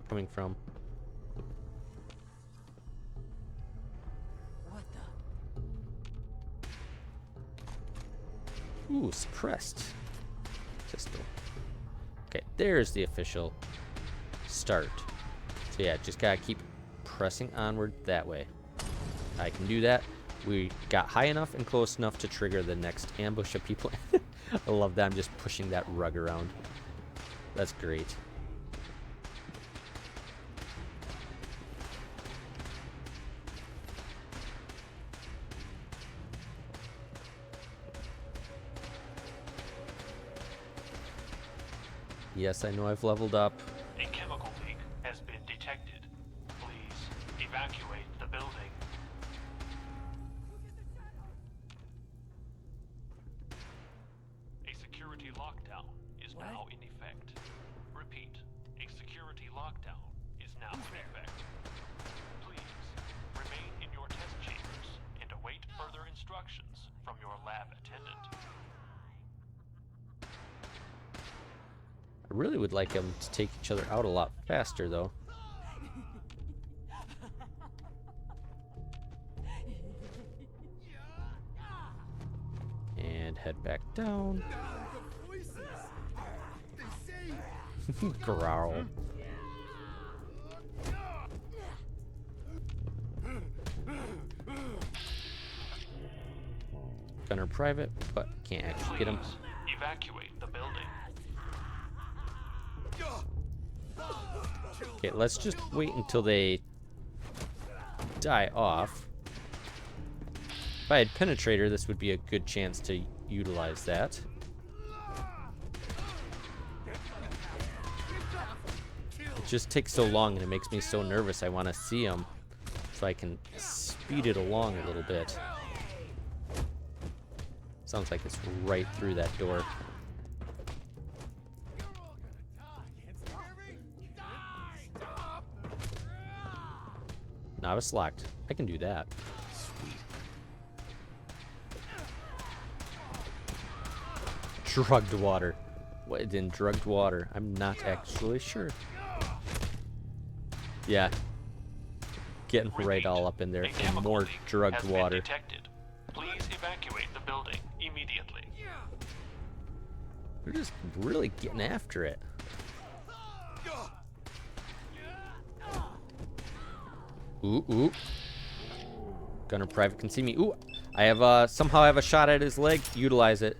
Speaker 1: coming from.
Speaker 3: What the?
Speaker 1: Ooh, suppressed. Pistol. Okay, there's the official start. So yeah, just gotta keep pressing onward that way. I can do that. We got high enough and close enough to trigger the next ambush of people. I love that I'm just pushing that rug around. That's great. Yes, I know I've leveled up.
Speaker 6: A chemical leak has been detected. Please evacuate the building. A security lockdown is now in effect. Repeat, a security lockdown is now in effect. Please remain in your test chambers and await further instructions from your lab attendant.
Speaker 1: I really would like them to take each other out a lot faster, though. And head back down. Growl. Gunner private, but can't actually get him.
Speaker 6: Please evacuate the building.
Speaker 1: Okay, let's just wait until they die off. If I had Penetrator, this would be a good chance to utilize that. It just takes so long and it makes me so nervous. I want to see them so I can speed it along a little bit. Sounds like it's right through that door. Novice locked. I can do that. Drugged water. What in drugged water? I'm not actually sure. Yeah. getting right
Speaker 6: Repeat,
Speaker 1: all up in there.
Speaker 6: a
Speaker 1: And
Speaker 6: chemical
Speaker 1: more
Speaker 6: leak
Speaker 1: drugged
Speaker 6: has been
Speaker 1: water.
Speaker 6: detected. Please evacuate the building immediately.
Speaker 1: They're just really getting after it. Ooh, ooh. Gunner Private can see me. Ooh, I have somehow I have a shot at his leg. Utilize it.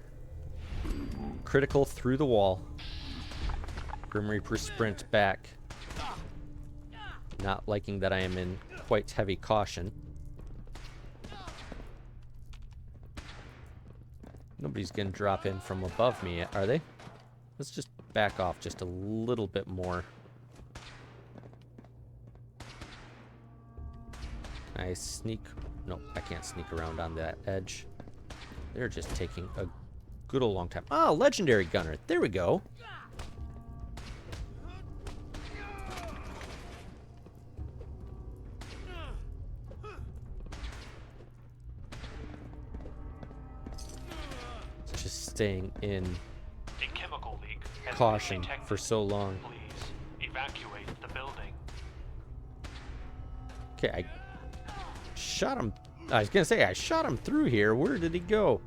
Speaker 1: Critical through the wall. Grim Reaper sprint back. Not liking that I am in quite heavy caution. Nobody's gonna drop in from above me, are they? Let's just back off just a little bit more. Can I sneak? No, I can't sneak around on that edge. They're just taking a good old long time. Ah, legendary gunner. There we go. It's just staying in
Speaker 6: A chemical leak has
Speaker 1: caution
Speaker 6: been detected.
Speaker 1: for so long.
Speaker 6: Please evacuate the building.
Speaker 1: Okay, I shot him. I was gonna say I shot him through here. Where did he go?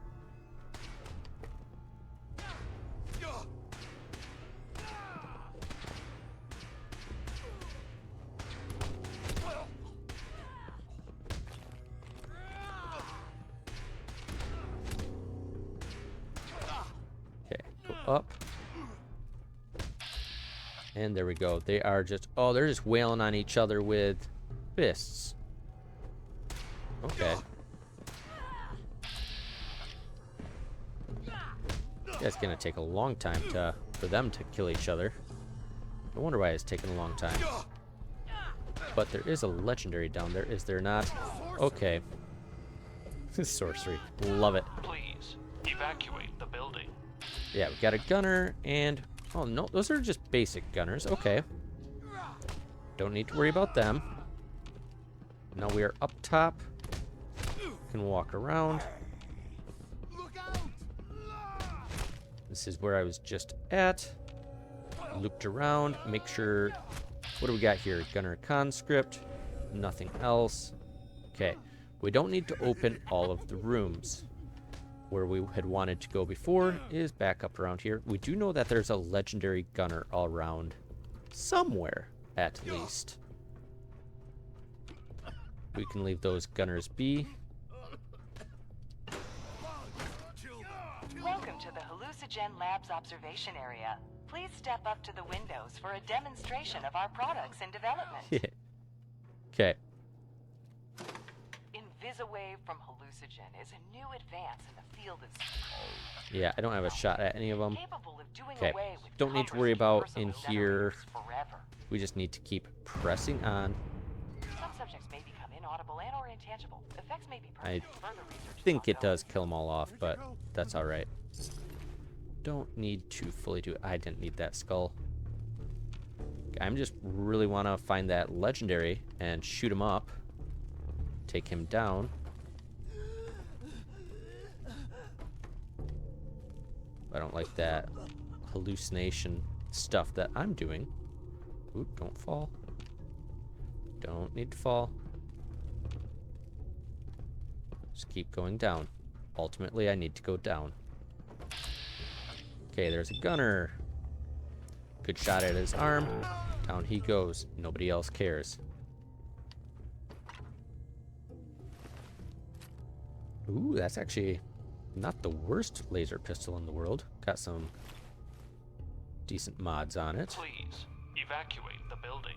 Speaker 1: Okay, go up. And there we go. They are just, oh, they're just wailing on each other with fists. Okay. Yeah, it's gonna take a long time for them to kill each other. No wonder why it's taking a long time. But there is a legendary down there, is there not? Okay. Sorcery. Love it.
Speaker 6: Please evacuate the building.
Speaker 1: Yeah, we got a gunner and... Oh, no, those are just basic gunners. Okay. Don't need to worry about them. Now we are up top. Can walk around. This is where I was just at. Looped around. Make sure... What do we got here? Gunner conscript. Nothing else. Okay. We don't need to open all of the rooms. Where we had wanted to go before is back up around here. We do know that there's a legendary gunner all around. Somewhere, at least. We can leave those gunners be.
Speaker 7: Welcome to the Hallucinogen Labs observation area. Please step up to the windows for a demonstration of our products in development.
Speaker 1: Okay.
Speaker 7: Invisawave from Hallucinogen is a new advance in the field of
Speaker 1: Yeah, I don't have a shot at any of them.
Speaker 7: capable of doing
Speaker 1: Okay.
Speaker 7: away with
Speaker 1: Don't need to
Speaker 7: cumbersome
Speaker 1: worry about
Speaker 7: personal
Speaker 1: in here.
Speaker 7: generators forever.
Speaker 1: We just need to keep pressing on.
Speaker 7: Some subjects may become inaudible and or intangible. Effects may be
Speaker 1: I
Speaker 7: permanent. Further research is
Speaker 1: think it
Speaker 7: ongoing.
Speaker 1: does kill them all off, but that's alright. Don't need to fully do it. I didn't need that skull. I'm just really want to find that legendary and shoot him up. Take him down. I don't like that hallucination stuff that I'm doing. Ooh, don't fall. Don't need to fall. Just keep going down. Ultimately, I need to go down. Okay, there's a gunner. Good shot at his arm. Down he goes. Nobody else cares. Ooh, that's actually not the worst laser pistol in the world. Got some decent mods on it.
Speaker 6: Please evacuate the building.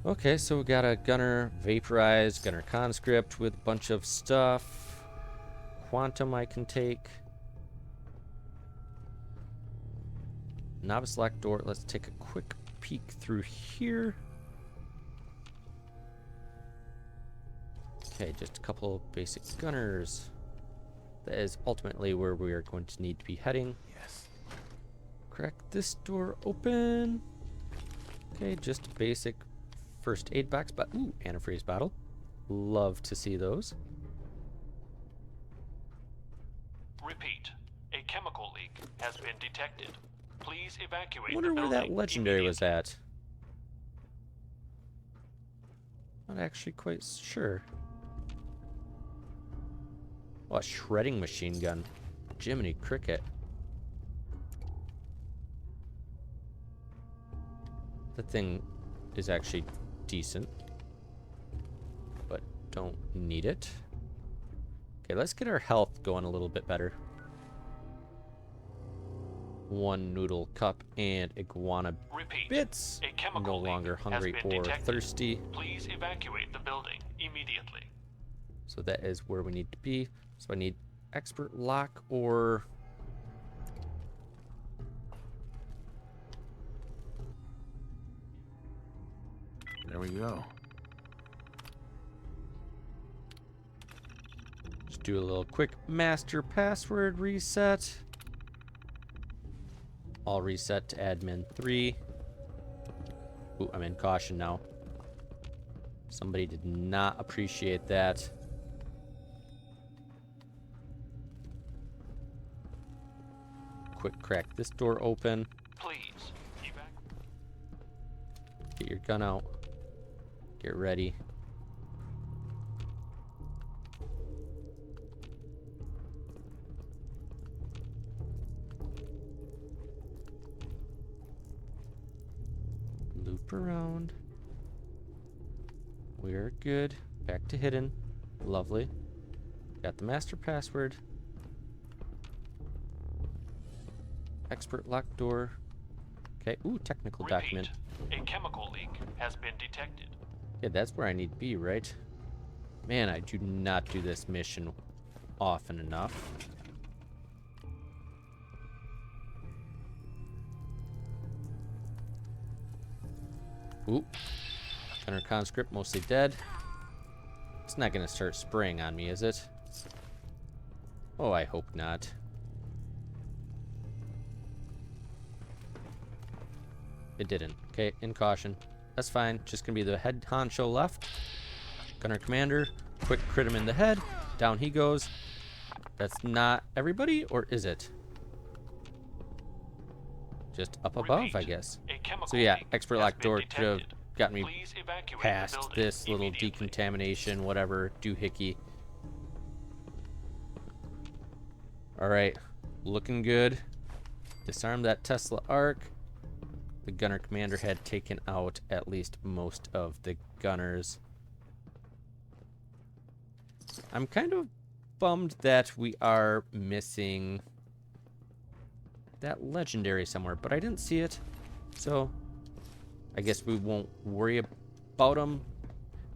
Speaker 1: Okay, so we got a gunner vaporized, gunner conscript with a bunch of stuff. Quantum I can take. Novice lock door. Let's take a quick peek through here. Okay, just a couple of basic gunners. That is ultimately where we are going to need to be heading.
Speaker 4: Yes.
Speaker 1: Crack this door open. Okay, just a basic first aid box, but ooh, antifreeze bottle. Love to see those.
Speaker 6: Repeat, a chemical leak has been detected. Please evacuate
Speaker 1: Wonder
Speaker 6: the
Speaker 1: where
Speaker 6: building
Speaker 1: that legendary was
Speaker 6: immediately.
Speaker 1: at. Not actually quite sure. Oh, a shredding machine gun. Jiminy Cricket. The thing is actually decent, but don't need it. Okay, let's get our health going a little bit better. 1 noodle cup and iguana
Speaker 6: Repeat.
Speaker 1: bits.
Speaker 6: A chemical
Speaker 1: No
Speaker 6: leak
Speaker 1: longer
Speaker 6: has
Speaker 1: hungry
Speaker 6: been
Speaker 1: or
Speaker 6: detected.
Speaker 1: thirsty.
Speaker 6: Please evacuate the building immediately.
Speaker 1: So that is where we need to be. So I need expert lock or...
Speaker 4: There we go.
Speaker 1: Just do a little quick master password reset. I'll reset to admin 3. Ooh, I'm in caution now. Somebody did not appreciate that. Quick crack this door open.
Speaker 6: Please evacuate.
Speaker 1: Get your gun out. Get ready. Loop around. We're good. Back to hidden. Lovely. Got the master password. Expert lock door. Okay. Ooh, technical
Speaker 6: Repeat.
Speaker 1: document.
Speaker 6: A chemical leak has been detected.
Speaker 1: Yeah, that's where I need to be, right? Man, I do not do this mission often enough. Ooh. Gunner conscript mostly dead. It's not gonna start spraying on me, is it? Oh, I hope not. It didn't. Okay, in caution. That's fine. Just gonna be the head honcho left. Gunner commander. Quick crit him in the head. Down he goes. That's not everybody, or is it? Just up above,
Speaker 6: Repeat.
Speaker 1: I guess.
Speaker 6: A chemical
Speaker 1: So yeah,
Speaker 6: leak
Speaker 1: expert
Speaker 6: has
Speaker 1: lock
Speaker 6: been
Speaker 1: door could have
Speaker 6: detected.
Speaker 1: got me
Speaker 6: Please evacuate
Speaker 1: past
Speaker 6: the building
Speaker 1: this little
Speaker 6: immediately.
Speaker 1: decontamination, whatever, doohickey. Alright, looking good. Disarm that Tesla arc. The gunner commander had taken out at least most of the gunners. I'm kind of bummed that we are missing that legendary somewhere, but I didn't see it. So I guess we won't worry about them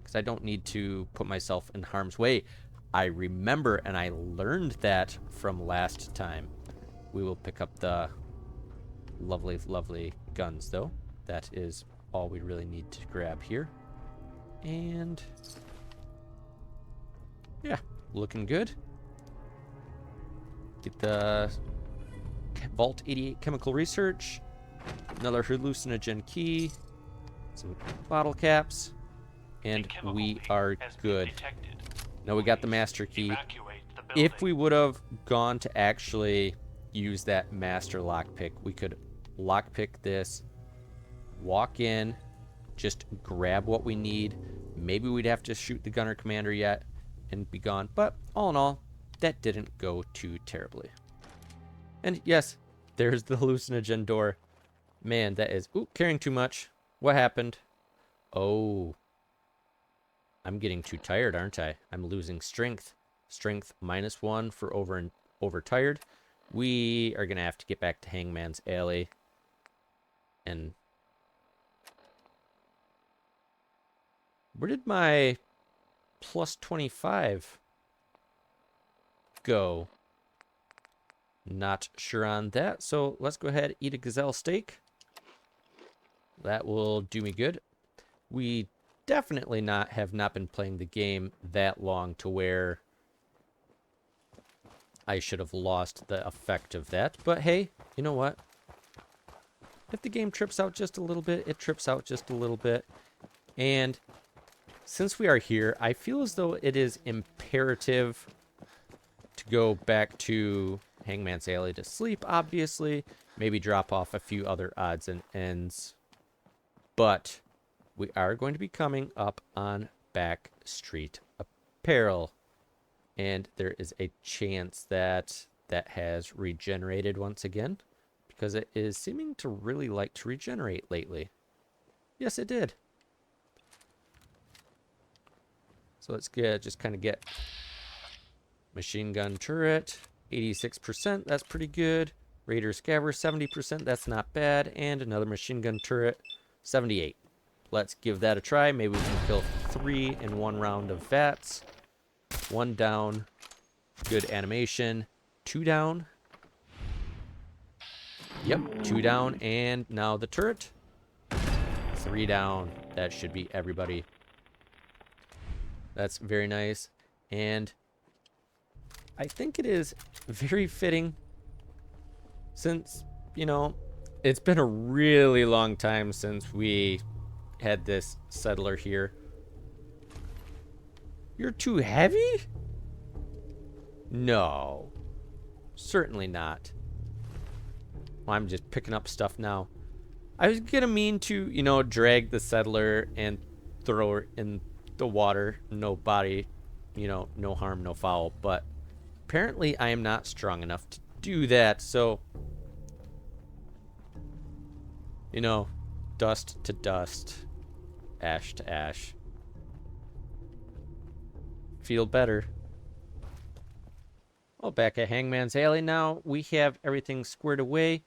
Speaker 1: because I don't need to put myself in harm's way. I remember and I learned that from last time. We will pick up the lovely, lovely guns, though. That is all we really need to grab here. And yeah, looking good. Get the Vault 88 chemical research. Another hallucinogen key. Some bottle caps. And we are good. Now we got the master key. If we would have gone to actually use that master lockpick, we could lockpick this, walk in, just grab what we need. Maybe we'd have to shoot the gunner commander yet and be gone. But all in all, that didn't go too terribly. And yes, there's the hallucinogen door. Man, that is... Ooh, carrying too much. What happened? Oh. I'm getting too tired, aren't I? I'm losing strength. Strength -1 for overtired. We are going to have to get back to Hangman's Alley. And... where did my plus 25 go? Not sure on that. So let's go ahead and eat a gazelle steak. That will do me good. We definitely have not been playing the game that long to where I should have lost the effect of that. But hey, you know what? If the game trips out just a little bit, it trips out just a little bit. And since we are here, I feel as though it is imperative to go back to Hangman's Alley to sleep, obviously. Maybe drop off a few other odds and ends. But we are going to be coming up on back street apparel. And there is a chance that that has regenerated once again, because it is seeming to really like to regenerate lately. Yes, it did. So let's just kind of get machine gun turret, 86%, that's pretty good. Raider Scabber, 70%, that's not bad. And another machine gun turret, 78. Let's give that a try. Maybe we can kill 3 in 1 round of VATS. 1 down, good animation. 2 down. Yep, 2 down, and now the turret. 3 down. That should be everybody. That's very nice. And I think it is very fitting, since, you know, it's been a really long time since we had this settler here. You're too heavy? No. Certainly not. Well, I'm just picking up stuff now. I was gonna mean to, you know, drag the settler and throw her in the water. No body, you know, no harm, no foul. But apparently I am not strong enough to do that. So, you know, dust to dust, ash to ash. Feel better. Well, back at Hangman's Alley now, we have everything squared away.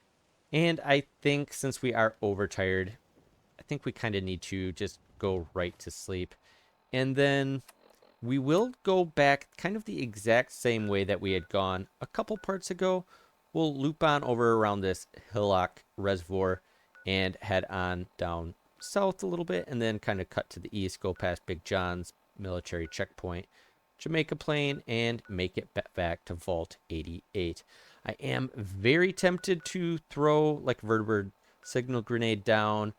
Speaker 1: And I think since we are overtired, I think we kind of need to just go right to sleep. And then we will go back kind of the exact same way that we had gone a couple parts ago. We'll loop on over around this hillock reservoir and head on down south a little bit, and then kind of cut to the east, go past Big John's military checkpoint, Jamaica Plain, and make it back to Vault 88. I am very tempted to throw like a vertibird signal grenade down,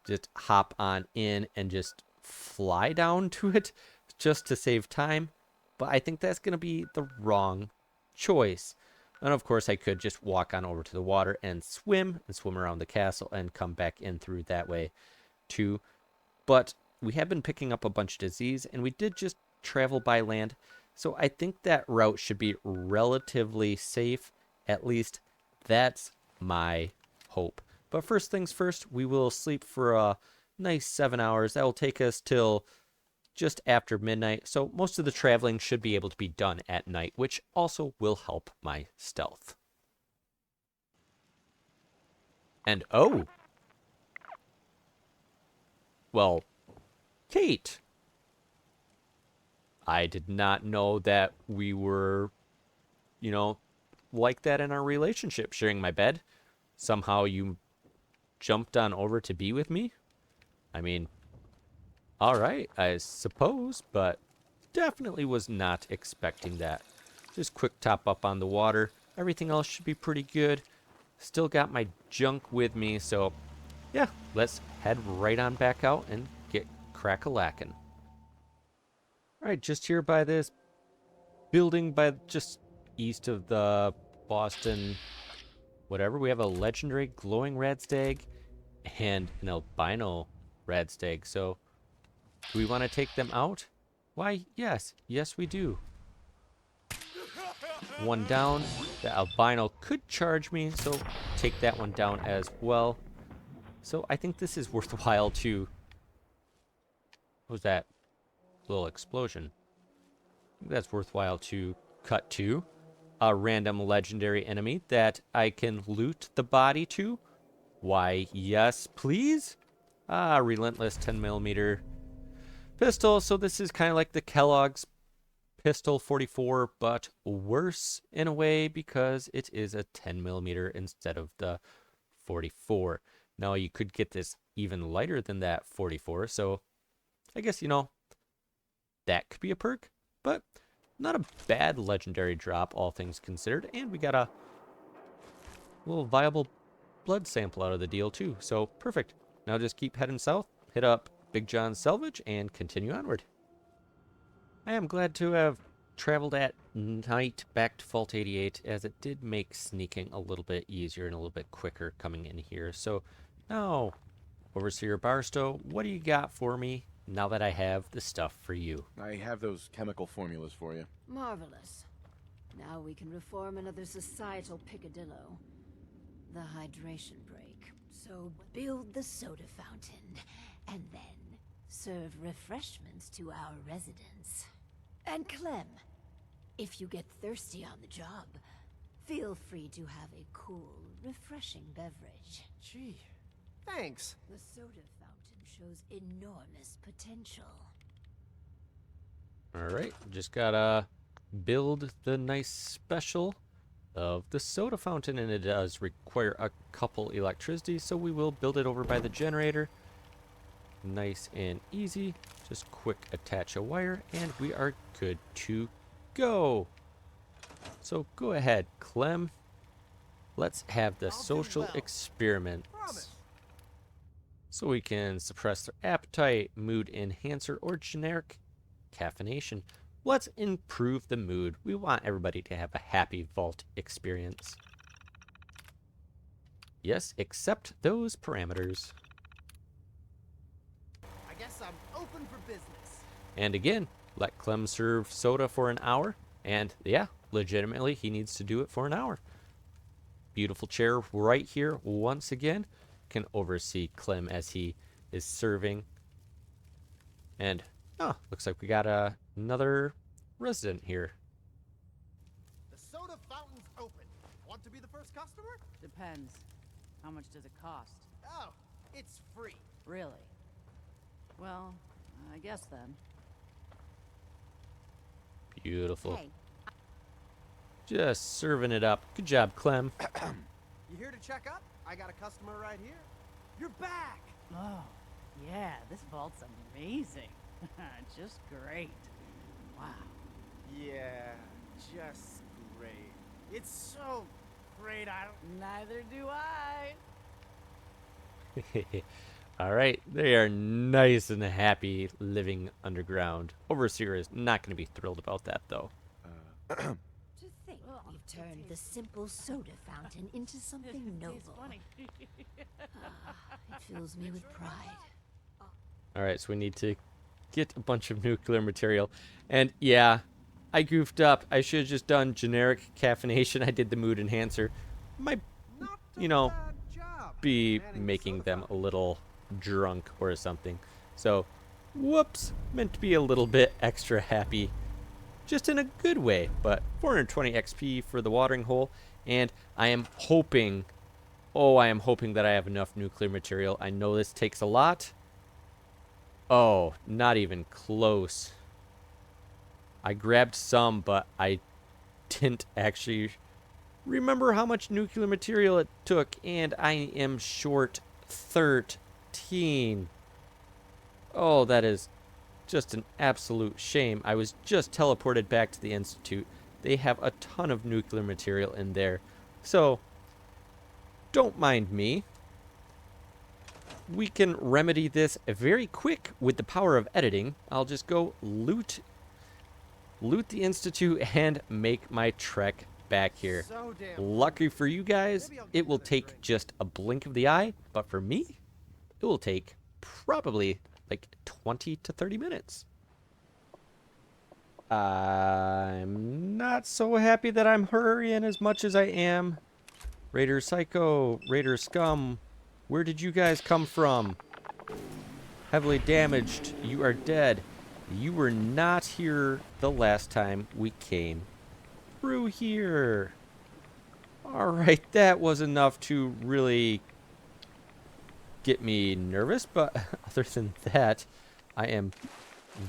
Speaker 1: just hop on in and just fly down to it just to save time, but I think that's going to be the wrong choice. And of course I could just walk on over to the water and swim around the castle and come back in through that way too. But we have been picking up a bunch of disease, and we did just travel by land, so I think that route should be relatively safe. At least that's my hope. But first things first, we will sleep for a nice 7 hours. That will take us till just after midnight, so most of the traveling should be able to be done at night, which also will help my stealth. And oh, well, Kate, I did not know that we were, you know, like that in our relationship, sharing my bed. Somehow you jumped on over to be with me. I mean, all right, I suppose, but definitely was not expecting that. Just quick top up on the water. Everything else should be pretty good. Still got my junk with me, so yeah, let's head right on back out and get crack-a-lackin'. All right, just here by this building, by just east of the Boston whatever, we have a legendary glowing radstag and an albino radstag. So do we want to take them out? Why, yes we do. 1 down. The albino could charge me, so take that one down as well. So I think this is worthwhile to... What was that little explosion? I think that's worthwhile to cut to a random legendary enemy that I can loot the body to. Why, yes, please. Relentless 10mm pistol. So this is kind of like the Kellogg's pistol 44, but worse in a way, because it is a 10mm instead of the 44. Now you could get this even lighter than that 44, so I guess, you know, that could be a perk, but not a bad legendary drop, all things considered. And we got a little viable blood sample out of the deal too, so perfect. Now just keep heading south, hit up Big John's Salvage, and continue onward. I am glad to have traveled at night back to Vault 88, as it did make sneaking a little bit easier and a little bit quicker coming in here. So now, Overseer Barstow, what do you got for me now that I have the stuff for you.
Speaker 4: I have those chemical formulas for you.
Speaker 3: Marvelous. Now we can reform another societal picadillo. The hydration break. So build the soda fountain, and then serve refreshments to our residents. And Clem, if you get thirsty on the job, feel free to have a cool, refreshing beverage.
Speaker 5: Gee, thanks.
Speaker 3: The soda fountain shows enormous potential.
Speaker 1: Alright, just gotta build the nice special of the soda fountain, and it does require a couple electricity, so we will build it over by the generator. Nice and easy. Just quick attach a wire, and we are good to go. So go ahead, Clem. Let's have the
Speaker 5: I'll do
Speaker 1: social
Speaker 5: well.
Speaker 1: experiments.
Speaker 5: Promise.
Speaker 1: So we can suppress their appetite, mood enhancer, or generic caffeination. Let's improve the mood. We want everybody to have a happy vault experience. Yes, accept those parameters.
Speaker 5: I guess I'm open for business.
Speaker 1: And again, let Clem serve soda for an hour. And yeah, legitimately, he needs to do it for an hour. Beautiful chair right here once again. Can oversee Clem as he is serving. And oh, looks like we got another resident here.
Speaker 5: The soda fountain's open. Want to be the first customer?
Speaker 8: Depends. How much does it cost?
Speaker 5: Oh, it's free.
Speaker 8: Really? Well, I guess then.
Speaker 1: Beautiful.
Speaker 3: Hey,
Speaker 1: Just serving it up. Good job, Clem.
Speaker 5: You here to check up? I got a customer right here. You're back.
Speaker 8: Oh, yeah, this vault's amazing. Just great. Wow.
Speaker 5: Yeah, just great. It's so great. I don't.
Speaker 8: Neither do I.
Speaker 1: All right, they are nice and happy living underground. Overseer is not going to be thrilled about that, though.
Speaker 3: to think we've turned the simple soda fountain into something noble. It fills me with pride.
Speaker 1: All right, so we need to get a bunch of nuclear material. And yeah, I goofed up. I should have just done generic caffeination. I did the mood enhancer. Might,
Speaker 5: Not
Speaker 1: you know,
Speaker 5: bad job.
Speaker 1: be
Speaker 5: Manning
Speaker 1: making
Speaker 5: soda
Speaker 1: them a
Speaker 5: fountain.
Speaker 1: little drunk or something. So, whoops, meant to be a little bit extra happy. Just in a good way, but 420 XP for the watering hole. And I am hoping, I am hoping that I have enough nuclear material. I know this takes a lot. Oh, not even close. I grabbed some, but I didn't actually remember how much nuclear material it took, and I am short 13. Oh, that is just an absolute shame. I was just teleported back to the Institute. They have a ton of nuclear material in there. So, don't mind me. We can remedy this very quick with the power of editing. I'll just go loot the Institute and make my trek back here.
Speaker 5: So damn.
Speaker 1: Lucky for you guys,
Speaker 5: Maybe I'll
Speaker 1: it
Speaker 5: give
Speaker 1: will
Speaker 5: it a
Speaker 1: take
Speaker 5: drink.
Speaker 1: just a blink of the eye, but for me, it will take probably like 20 to 30 minutes. I'm not so happy that I'm hurrying as much as I am. Raider Psycho, Raider Scum, where did you guys come from? Heavily damaged, you are dead. You were not here the last time we came through here. Alright, that was enough to really get me nervous, but other than that, I am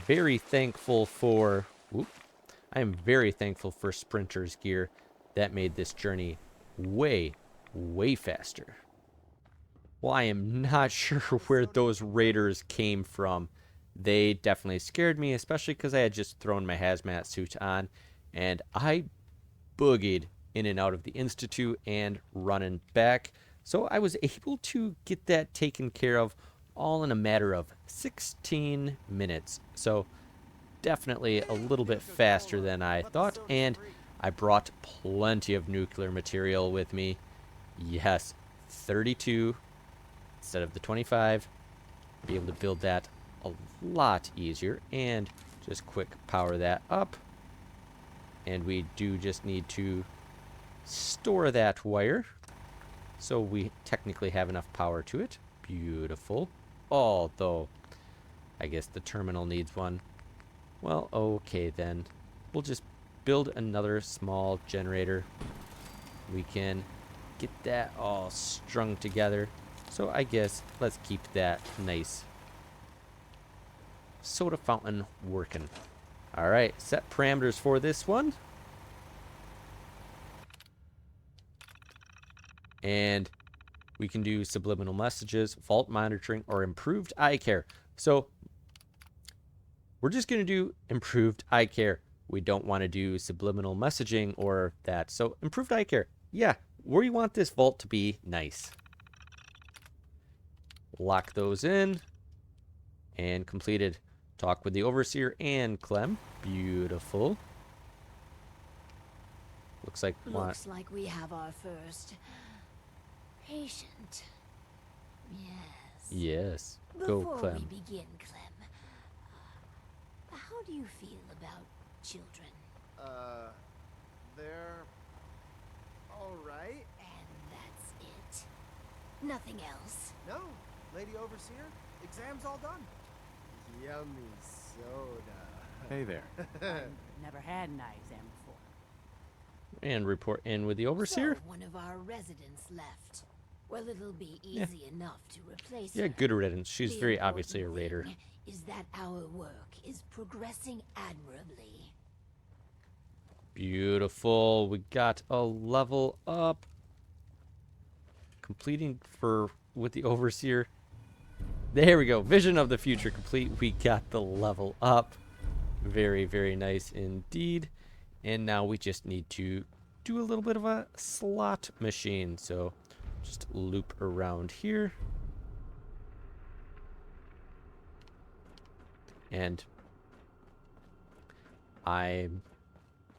Speaker 1: very thankful for Sprinter's gear. That made this journey way faster. Well, I am not sure where those raiders came from. They definitely scared me, especially because I had just thrown my hazmat suit on, and I boogied in and out of the Institute and running back. So I was able to get that taken care of all in a matter of 16 minutes. So definitely a little bit faster than I thought, and I brought plenty of nuclear material with me. Yes, 32 instead of the 25. Be able to build that a lot easier. And just quick power that up. And we do just need to store that wire, so we technically have enough power to it. Beautiful. Although, I guess the terminal needs one. Well, okay then. We'll just build another small generator. We can get that all strung together. So I guess let's keep that nice soda fountain working. Alright, set parameters for this one. And we can do subliminal messages, vault monitoring, or improved eye care. So we're just going to do improved eye care. We don't want to do subliminal messaging or that. So improved eye care. Yeah, we want this vault to be nice. Lock those in. And completed. Talk with the overseer and Clem. Beautiful. Looks like
Speaker 3: we have our first patient. Yes.
Speaker 1: Yes. Go,
Speaker 3: Before
Speaker 1: Clem.
Speaker 3: we begin, Clem, how do you feel about children?
Speaker 5: They're all right.
Speaker 3: And that's it. Nothing else.
Speaker 5: No, Lady Overseer, exam's all done. Yummy soda.
Speaker 4: Hey there.
Speaker 8: Never had an eye exam before.
Speaker 1: And report in with the overseer.
Speaker 3: So one of our residents left. Well, it'll be easy enough to replace
Speaker 1: Yeah,
Speaker 3: her.
Speaker 1: good riddance. She's
Speaker 3: The
Speaker 1: very obviously a
Speaker 3: important
Speaker 1: raider.
Speaker 3: thing is that our work is progressing admirably.
Speaker 1: Beautiful. We got a level up. Completing with the overseer. There we go. Vision of the future complete. We got the level up. Very, very nice indeed. And now we just need to do a little bit of a slot machine. So just loop around here. And I'm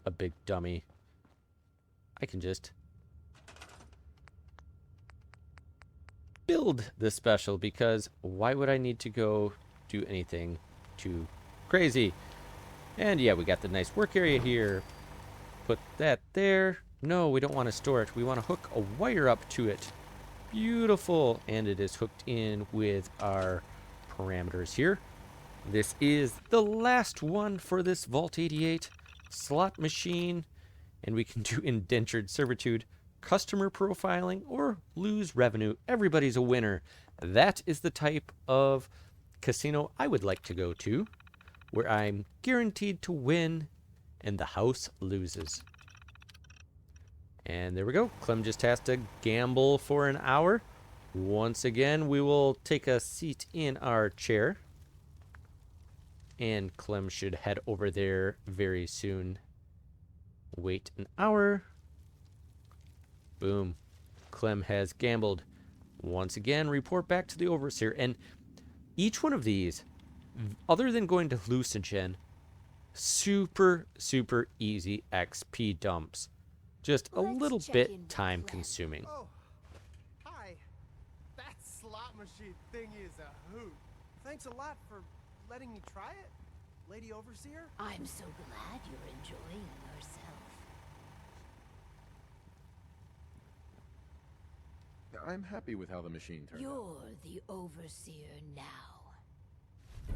Speaker 1: a big dummy. I can just build the special, because why would I need to go do anything too crazy? And yeah, we got the nice work area here. Put that there. No, we don't want to store it. We want to hook a wire up to it. Beautiful. And it is hooked in with our parameters here. This is the last one for this Vault 88 slot machine. And we can do indentured servitude, customer profiling, or lose revenue. Everybody's a winner. That is the type of casino I would like to go to, where I'm guaranteed to win and the house loses. And there we go. Clem just has to gamble for an hour. Once again, we will take a seat in our chair. And Clem should head over there very soon. Wait an hour. Boom. Clem has gambled. Once again, report back to the overseer. And each one of these, other than going to hallucinogen, super, super easy XP dumps. Just a
Speaker 3: Let's
Speaker 1: little
Speaker 3: check in
Speaker 1: bit
Speaker 3: with
Speaker 1: time
Speaker 3: Clem.
Speaker 1: consuming.
Speaker 5: Oh, hi. That slot machine thing is a hoot. Thanks a lot for letting me try it, Lady Overseer.
Speaker 3: I'm so glad you're enjoying yourself.
Speaker 4: I'm happy with how the machine turned out.
Speaker 3: You're the overseer now.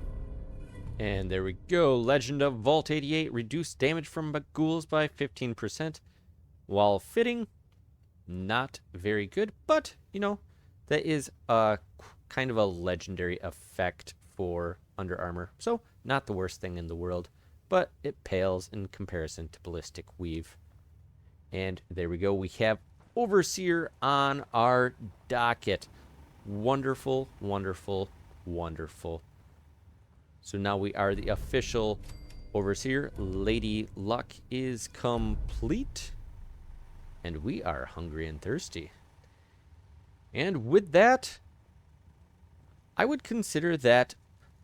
Speaker 1: And there we go. Legend of Vault 88. Reduced damage from ghouls by 15%. While fitting, not very good. But, you know, that is a kind of a legendary effect for Under Armour. So, not the worst thing in the world. But it pales in comparison to Ballistic Weave. And there we go. We have Overseer on our docket. Wonderful, wonderful, wonderful. So now we are the official Overseer. Lady Luck is complete. And we are hungry and thirsty. And with that, I would consider that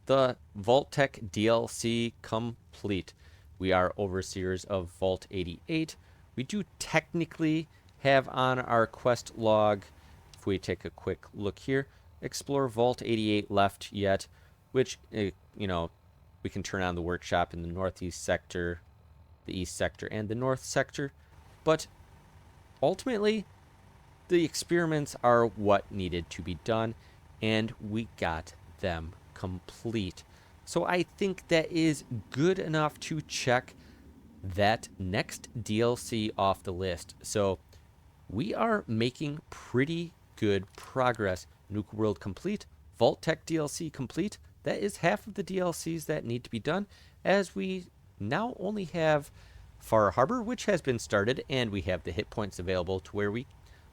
Speaker 1: the Vault Tech DLC complete. We are Overseers of Vault 88. We do technically have on our quest log, if we take a quick look here, explore Vault 88 left yet. which, you know, we can turn on the workshop in the northeast sector, the east sector, and the north sector. But ultimately, the experiments are what needed to be done, and we got them complete. So I think that is good enough to check that next DLC off the list. So we are making pretty good progress. Nuke World complete, Vault Tech DLC complete. That is half of the DLCs that need to be done, as we now only have Far Harbor, which has been started, and we have the hit points available to where we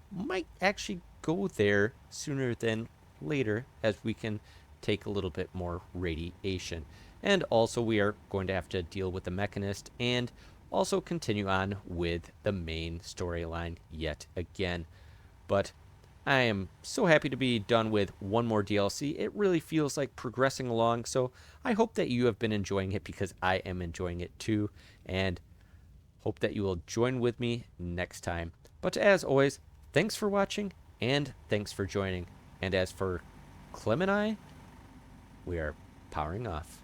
Speaker 1: might actually go there sooner than later, as we can take a little bit more radiation. And also we are going to have to deal with the Mechanist and also continue on with the main storyline yet again. But I am so happy to be done with one more DLC. It really feels like progressing along, so I hope that you have been enjoying it, because I am enjoying it too, and hope that you will join with me next time. But as always, thanks for watching, and thanks for joining. And as for Clem and I, we are powering off.